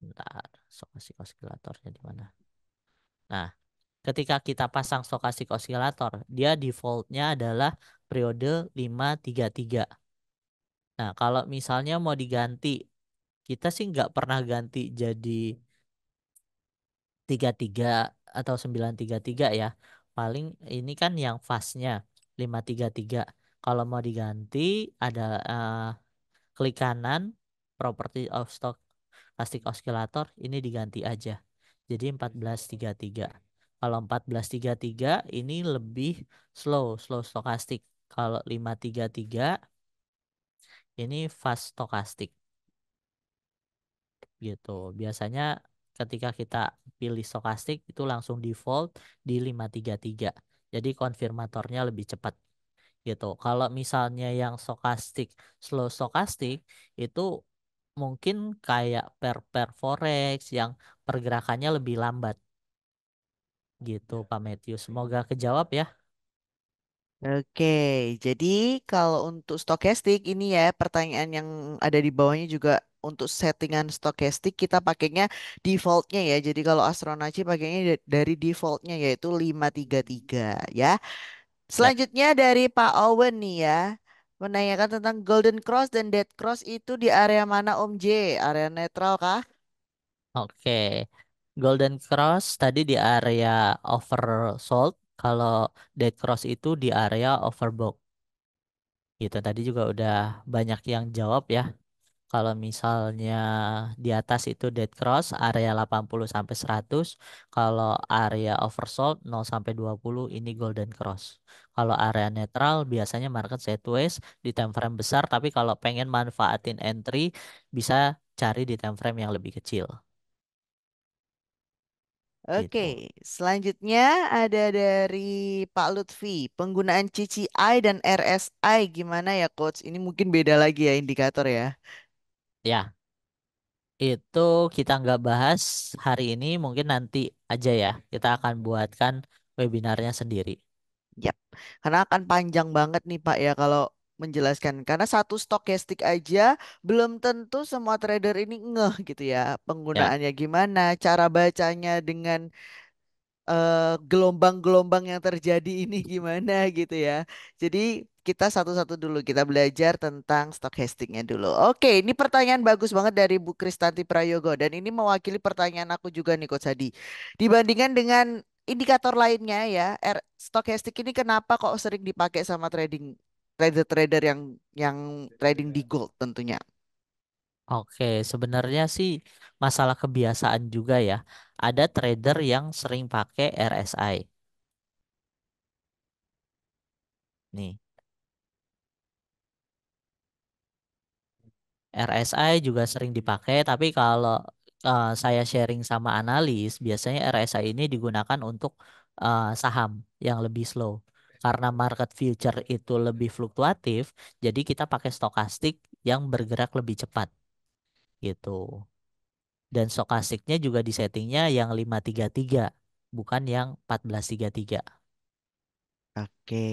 Bentar, stokastik osilatornya di mana? Nah, ketika kita pasang stokastik osilator, dia defaultnya adalah periode 533. Nah, kalau misalnya mau diganti, kita sih nggak pernah ganti jadi 33 atau 933 ya. Paling ini kan yang fastnya 533. Kalau mau diganti ada klik kanan property of stochastic oscillator ini diganti aja. Jadi 1433. Kalau 1433 ini lebih slow stochastic. Kalau 533 ini fast stochastic gitu. Biasanya ketika kita pilih stokastik itu langsung default di 533. Jadi konfirmatornya lebih cepat gitu. Kalau misalnya yang stokastik, slow stokastik itu mungkin kayak per forex yang pergerakannya lebih lambat gitu Pak Matthew. Semoga kejawab ya. Oke, jadi kalau untuk stokastik ini ya pertanyaan yang ada di bawahnya juga untuk settingan stokastik kita pakainya defaultnya ya. Jadi kalau Astronaci pakainya dari defaultnya yaitu 533 ya. Yap. Selanjutnya dari Pak Owen nih ya. Menanyakan tentang Golden Cross dan Dead Cross itu di area mana Om J? Area netral kah? Oke. Golden Cross tadi di area oversold. Kalau Dead Cross itu di area overbought. Gitu tadi juga udah banyak yang jawab ya. Kalau misalnya di atas itu dead cross area 80 sampai 100, kalau area oversold 0 sampai 20 ini golden cross. Kalau area netral biasanya market sideways di time frame besar, tapi kalau pengen manfaatin entry bisa cari di time frame yang lebih kecil Oke, gitu. selanjutnya ada dari Pak Lutfi. Penggunaan CCI dan RSI gimana ya Coach? Ini mungkin beda lagi ya indikator ya. Ya, itu kita nggak bahas hari ini, mungkin nanti aja ya. Kita akan buatkan webinarnya sendiri. Yap, karena akan panjang banget nih Pak ya kalau menjelaskan. Karena satu stokastik aja belum tentu semua trader ini ngeh gitu ya. Ya. Penggunaannya gimana, cara bacanya dengan gelombang-gelombang yang terjadi ini gimana gitu ya. Jadi kita satu-satu dulu kita belajar tentang stochasticnya dulu. Oke, ini pertanyaan bagus banget dari Bu Kristanti Prayogo dan ini mewakili pertanyaan aku juga nih Coach Hadi. Dibandingkan dengan indikator lainnya ya, stochastic ini kenapa kok sering dipakai sama trader-trader yang trading di gold tentunya. Oke, sebenarnya sih masalah kebiasaan juga ya. Ada trader yang sering pakai RSI. Nih, RSI juga sering dipakai, tapi kalau saya sharing sama analis, biasanya RSI ini digunakan untuk saham yang lebih slow. Karena market future itu lebih fluktuatif, jadi kita pakai stokastik yang bergerak lebih cepat gitu. Dan stokastiknya juga disettingnya yang 533 bukan yang 1433. Oke.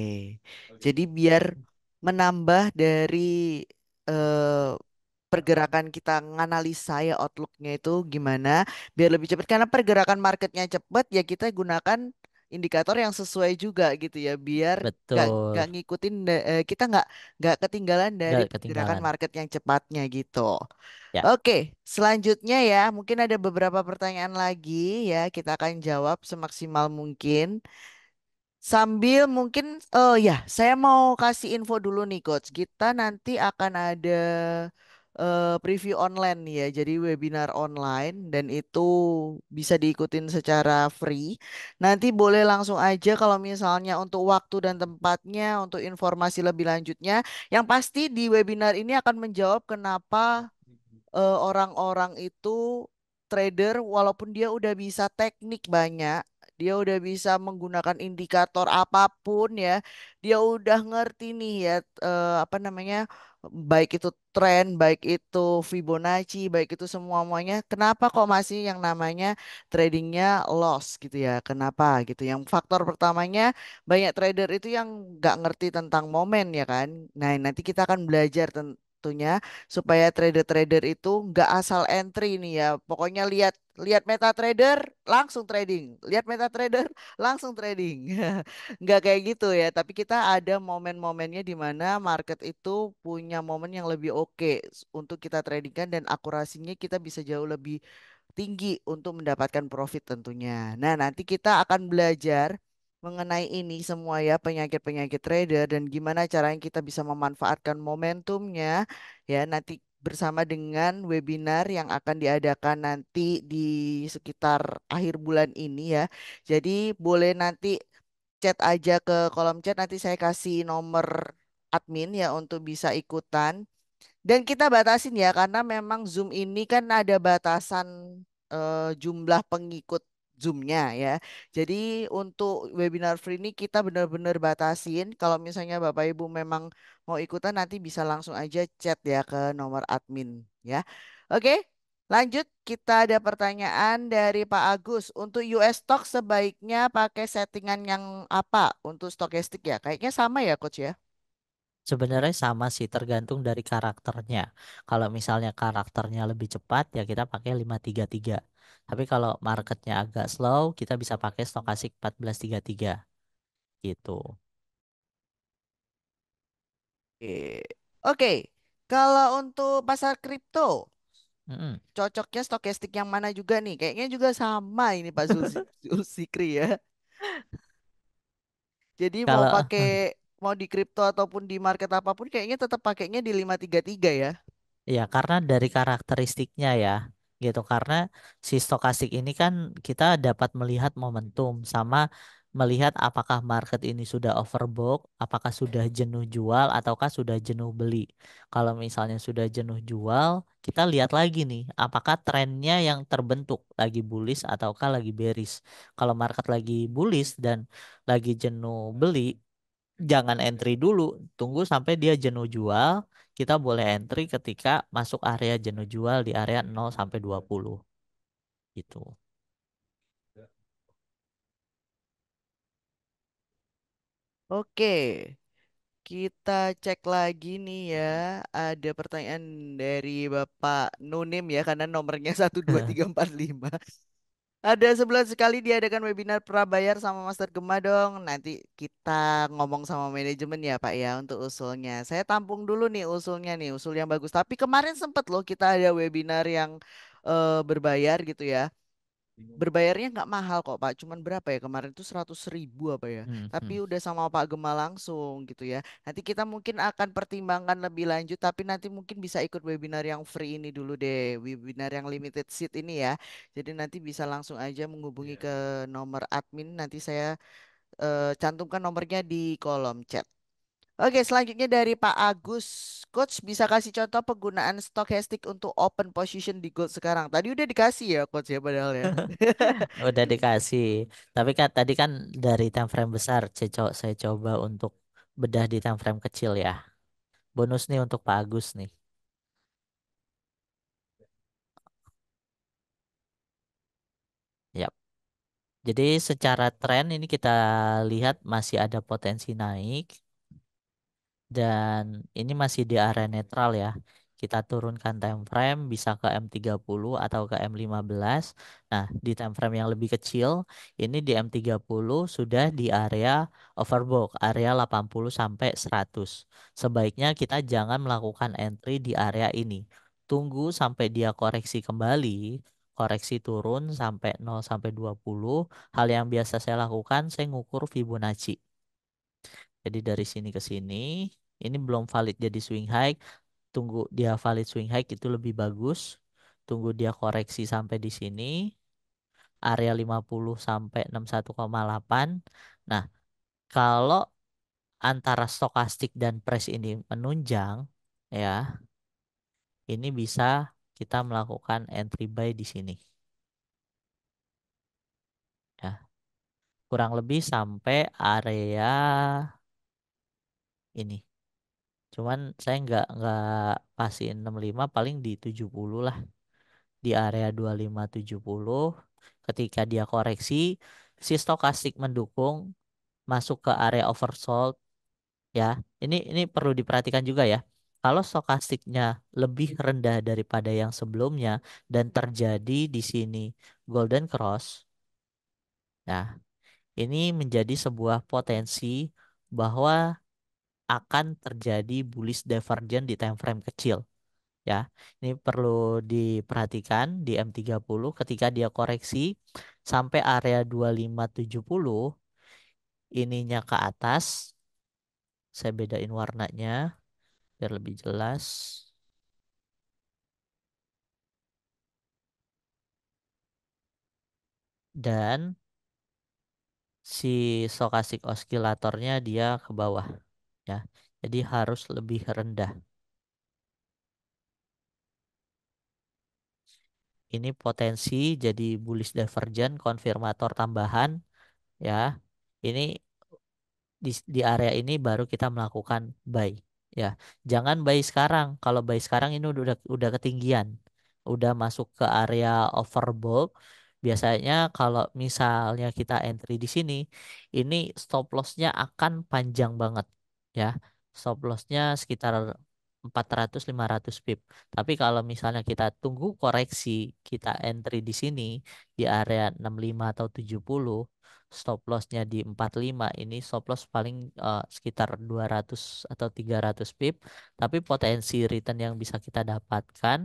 Jadi biar menambah dari eh, pergerakan kita nganalisa ya outlooknya itu gimana biar lebih cepat karena pergerakan marketnya cepat ya kita gunakan indikator yang sesuai juga gitu ya biar nggak Betul. ngikutin kita nggak ketinggalan dari Nggak pergerakan ketinggalan. market yang cepatnya gitu. Ya. Oke, selanjutnya ya mungkin ada beberapa pertanyaan lagi ya kita akan jawab semaksimal mungkin. Sambil mungkin, oh ya, saya mau kasih info dulu nih, Coach. Kita nanti akan ada preview online nih ya, jadi webinar online dan itu bisa diikutin secara free. Nanti boleh langsung aja kalau misalnya untuk waktu dan tempatnya, untuk informasi lebih lanjutnya. Yang pasti di webinar ini akan menjawab kenapa orang-orang itu trader walaupun dia udah bisa teknik banyak, dia udah bisa menggunakan indikator apapun ya, dia udah ngerti nih ya apa namanya baik itu tren, baik itu Fibonacci, baik itu semuanya. Kenapa kok masih yang namanya tradingnya loss gitu ya? Kenapa gitu? Yang faktor pertamanya banyak trader itu yang nggak ngerti tentang momen ya kan. Nah nanti kita akan belajar tentunya supaya trader-trader itu nggak asal entry nih ya. Pokoknya lihat lihat MetaTrader langsung trading, lihat MetaTrader langsung trading. Nggak kayak gitu ya, tapi kita ada momen-momennya di mana market itu punya momen yang lebih oke untuk kita tradingkan dan akurasinya kita bisa jauh lebih tinggi untuk mendapatkan profit tentunya. Nah, nanti kita akan belajar mengenai ini semua ya penyakit-penyakit trader dan gimana caranya kita bisa memanfaatkan momentumnya ya nanti bersama dengan webinar yang akan diadakan nanti di sekitar akhir bulan ini ya. Jadi boleh nanti chat aja ke kolom chat nanti saya kasih nomor admin ya untuk bisa ikutan. Dan kita batasin ya karena memang Zoom ini kan ada batasan jumlah pengikut Zoom-nya ya. Jadi untuk webinar free ini kita benar-benar batasin. Kalau misalnya Bapak Ibu memang mau ikutan nanti bisa langsung aja chat ya ke nomor admin ya. Oke, lanjut kita ada pertanyaan dari Pak Agus. Untuk US stock sebaiknya pakai settingan yang apa untuk stokastik ya? Kayaknya sama ya Coach ya. Sebenarnya sama sih, tergantung dari karakternya. Kalau misalnya karakternya lebih cepat, ya kita pakai 533. Tapi kalau marketnya agak slow, kita bisa pakai stokastik 1433 gitu. Oke. Oke, kalau untuk pasar kripto, Mm-mm. cocoknya stokastik yang mana juga nih? Kayaknya juga sama ini Pak Zulsikri ya. Jadi mau Kalau pakai mau di kripto ataupun di market apapun kayaknya tetap pakainya di 533 ya. ya, karena dari karakteristiknya ya, gitu. Karena si stokastik ini kan kita dapat melihat momentum sama melihat apakah market ini sudah overbought, apakah sudah jenuh jual ataukah sudah jenuh beli. Kalau misalnya sudah jenuh jual, kita lihat lagi nih, apakah trennya yang terbentuk lagi bullish ataukah lagi bearish. Kalau market lagi bullish dan lagi jenuh beli, jangan entry dulu, tunggu sampai dia jenuh jual. Kita boleh entry ketika masuk area jenuh jual di area 0 sampai 20 gitu. Oke, kita cek lagi nih ya. Ada pertanyaan dari Bapak Nunim ya karena nomornya 12345. Ada sebulan sekali diadakan webinar prabayar sama Master Gema dong. Nanti kita ngomong sama manajemen ya Pak ya untuk usulnya. Saya tampung dulu nih usulnya nih, usul yang bagus. Tapi kemarin sempet loh kita ada webinar yang berbayar gitu ya. Berbayarnya nggak mahal kok Pak, cuman berapa ya kemarin tuh 100.000 apa ya. Hmm, Tapi hmm. udah sama Pak Gema langsung gitu ya. Nanti kita mungkin akan pertimbangkan lebih lanjut, tapi nanti mungkin bisa ikut webinar yang free ini dulu deh, webinar yang limited seat ini ya. Jadi nanti bisa langsung aja menghubungi ke nomor admin, nanti saya cantumkan nomornya di kolom chat. Oke, selanjutnya dari Pak Agus. Coach bisa kasih contoh penggunaan stochastic untuk open position di gold sekarang. Tadi udah dikasih ya Coach ya padahal ya. Udah dikasih. Tapi kan tadi kan dari time frame besar, saya coba untuk bedah di time frame kecil ya. Bonus nih untuk Pak Agus nih. Yap. Jadi secara tren ini kita lihat masih ada potensi naik dan ini masih di area netral ya. Kita turunkan time frame bisa ke M30 atau ke M15. Nah, di time frame yang lebih kecil, ini di M30 sudah di area overbought, area 80 sampai 100. Sebaiknya kita jangan melakukan entry di area ini. Tunggu sampai dia koreksi kembali, koreksi turun sampai 0 sampai 20. Hal yang biasa saya lakukan, saya ngukur Fibonacci. Jadi dari sini ke sini, ini belum valid jadi swing high. Tunggu dia valid swing high itu lebih bagus. Tunggu dia koreksi sampai di sini, area 50 sampai 61,8. Nah, kalau antara stokastik dan price ini menunjang, ya, ini bisa kita melakukan entry buy di sini. Ya, kurang lebih sampai area ini. Cuman saya nggak pastiin 65, paling di 70 lah, di area 2570. Ketika dia koreksi, si stokastik mendukung masuk ke area oversold ya. Ini perlu diperhatikan juga ya. Kalau stokastiknya lebih rendah daripada yang sebelumnya dan terjadi di sini golden cross, nah ini menjadi sebuah potensi bahwa akan terjadi bullish divergence di time frame kecil. Ya, ini perlu diperhatikan di M30 ketika dia koreksi sampai area 2570 ininya ke atas. Saya bedain warnanya biar lebih jelas. Dan si stokastik osilatornya dia ke bawah ya. Jadi harus lebih rendah. Ini potensi jadi bullish divergence konfirmator tambahan ya. Ini di area ini baru kita melakukan buy ya. Jangan buy sekarang. Kalau buy sekarang ini udah ketinggian. Udah masuk ke area overbought. Biasanya kalau misalnya kita entry di sini, ini stop lossnya akan panjang banget ya. Stop lossnya sekitar 400-500 pip. Tapi kalau misalnya kita tunggu koreksi, kita entry di sini di area 65 atau 70, stop lossnya di 45, ini stop loss paling sekitar 200 atau 300 pip, tapi potensi return yang bisa kita dapatkan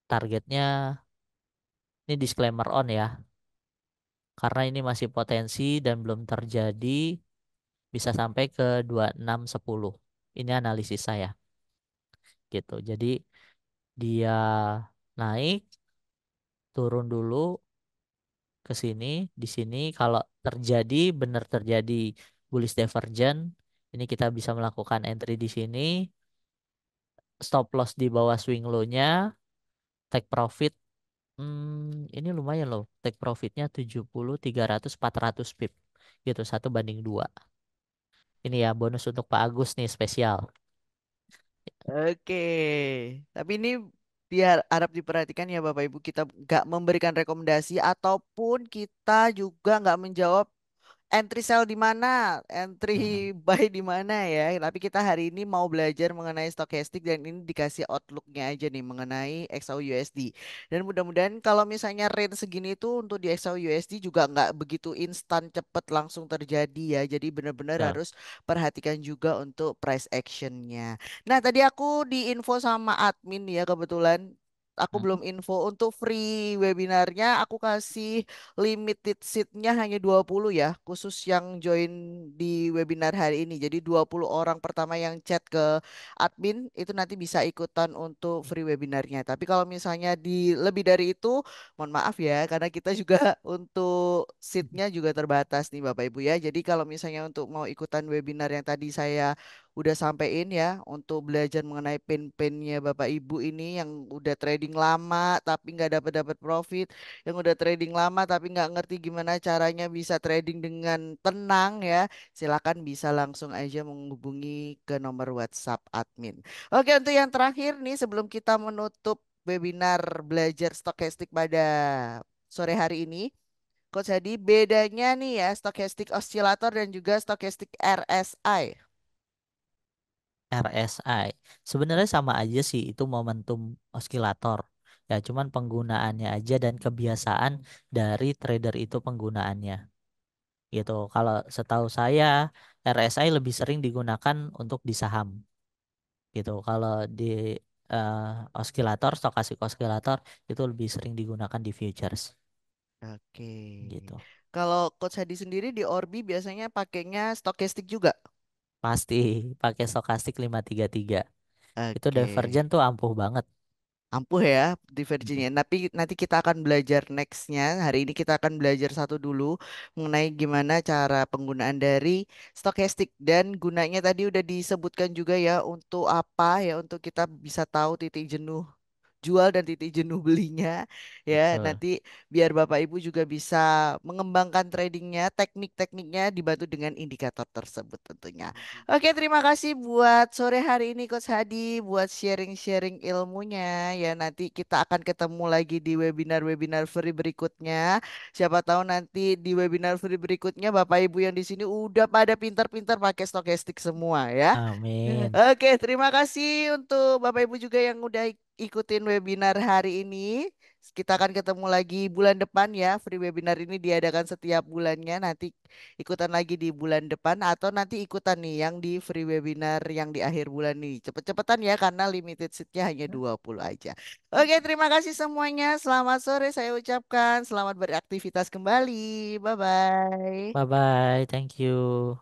targetnya, ini disclaimer on ya, karena ini masih potensi dan belum terjadi, bisa sampai ke 2610. Ini analisis saya gitu. Jadi dia naik, turun dulu ke sini, di sini kalau terjadi, benar terjadi bullish divergence, ini kita bisa melakukan entry di sini, stop loss di bawah swing low-nya, take profit, ini lumayan loh, take profitnya 70, 300, 400 pip, gitu, 1/2. Ini ya bonus untuk Pak Agus nih spesial. Oke, tapi ini biar harap diperhatikan ya Bapak Ibu, kita nggak memberikan rekomendasi ataupun kita juga nggak menjawab entry sell di mana, entry Hmm. buy di mana ya. Tapi kita hari ini mau belajar mengenai stokastik dan ini dikasih outlooknya aja nih mengenai XAUUSD. Dan mudah-mudahan kalau misalnya rate segini tuh untuk di XAUUSD juga nggak begitu instan cepet langsung terjadi ya. Jadi benar-benar Betul. harus perhatikan juga untuk price actionnya. Nah tadi aku diinfo sama admin ya kebetulan. Aku Hmm. belum info untuk free webinarnya. Aku kasih limited seatnya hanya 20 ya, khusus yang join di webinar hari ini. Jadi 20 orang pertama yang chat ke admin itu nanti bisa ikutan untuk free webinarnya. Tapi kalau misalnya di lebih dari itu, mohon maaf ya, karena kita juga untuk seatnya juga terbatas nih Bapak Ibu ya. Jadi kalau misalnya untuk mau ikutan webinar yang tadi saya udah sampein ya untuk belajar mengenai pain-painnya Bapak Ibu ini yang udah trading lama tapi nggak dapat dapat profit, yang udah trading lama tapi nggak ngerti gimana caranya bisa trading dengan tenang ya, silakan bisa langsung aja menghubungi ke nomor WhatsApp admin. Oke, untuk yang terakhir nih sebelum kita menutup webinar belajar stokastik pada sore hari ini, Coach Hadi, bedanya nih ya stokastik oscillator dan juga stokastik RSI. RSI. Sebenarnya sama aja sih, itu momentum osilator. Ya, cuman penggunaannya aja dan kebiasaan dari trader itu penggunaannya. Gitu. Kalau setahu saya, RSI lebih sering digunakan untuk di saham. Gitu. Kalau di eh, osilator, stokastik osilator itu lebih sering digunakan di futures. Oke. Gitu. Kalau Coach Hadi sendiri di Orbi biasanya pakainya stokastik juga. Pasti pakai stokastik 533. Itu Oke. divergen tuh ampuh banget. Ampuh ya Mm-mm. divergennya. Tapi nanti kita akan belajar nextnya. Hari ini kita akan belajar satu dulu mengenai gimana cara penggunaan dari stokastik dan gunanya tadi udah disebutkan juga ya untuk apa ya untuk kita bisa tahu titik jenuh jual dan titik jenuh belinya ya Betul. nanti biar Bapak Ibu juga bisa mengembangkan tradingnya teknik-tekniknya dibantu dengan indikator tersebut tentunya. Oke, terima kasih buat sore hari ini Coach Hadi buat sharing-sharing ilmunya ya nanti kita akan ketemu lagi di webinar-webinar free berikutnya. Siapa tahu nanti di webinar free berikutnya Bapak Ibu yang di sini udah pada pintar-pintar pakai stokastik semua ya. Amin. Oke, terima kasih untuk Bapak Ibu juga yang udah ikutin webinar hari ini. Kita akan ketemu lagi bulan depan ya. Free webinar ini diadakan setiap bulannya. Nanti ikutan lagi di bulan depan atau nanti ikutan nih yang di free webinar yang di akhir bulan ini. Cepet-cepetan ya karena limited seatnya hanya 20 aja. Oke, terima kasih semuanya. Selamat sore saya ucapkan. Selamat beraktivitas kembali. Bye-bye. Bye bye. Thank you.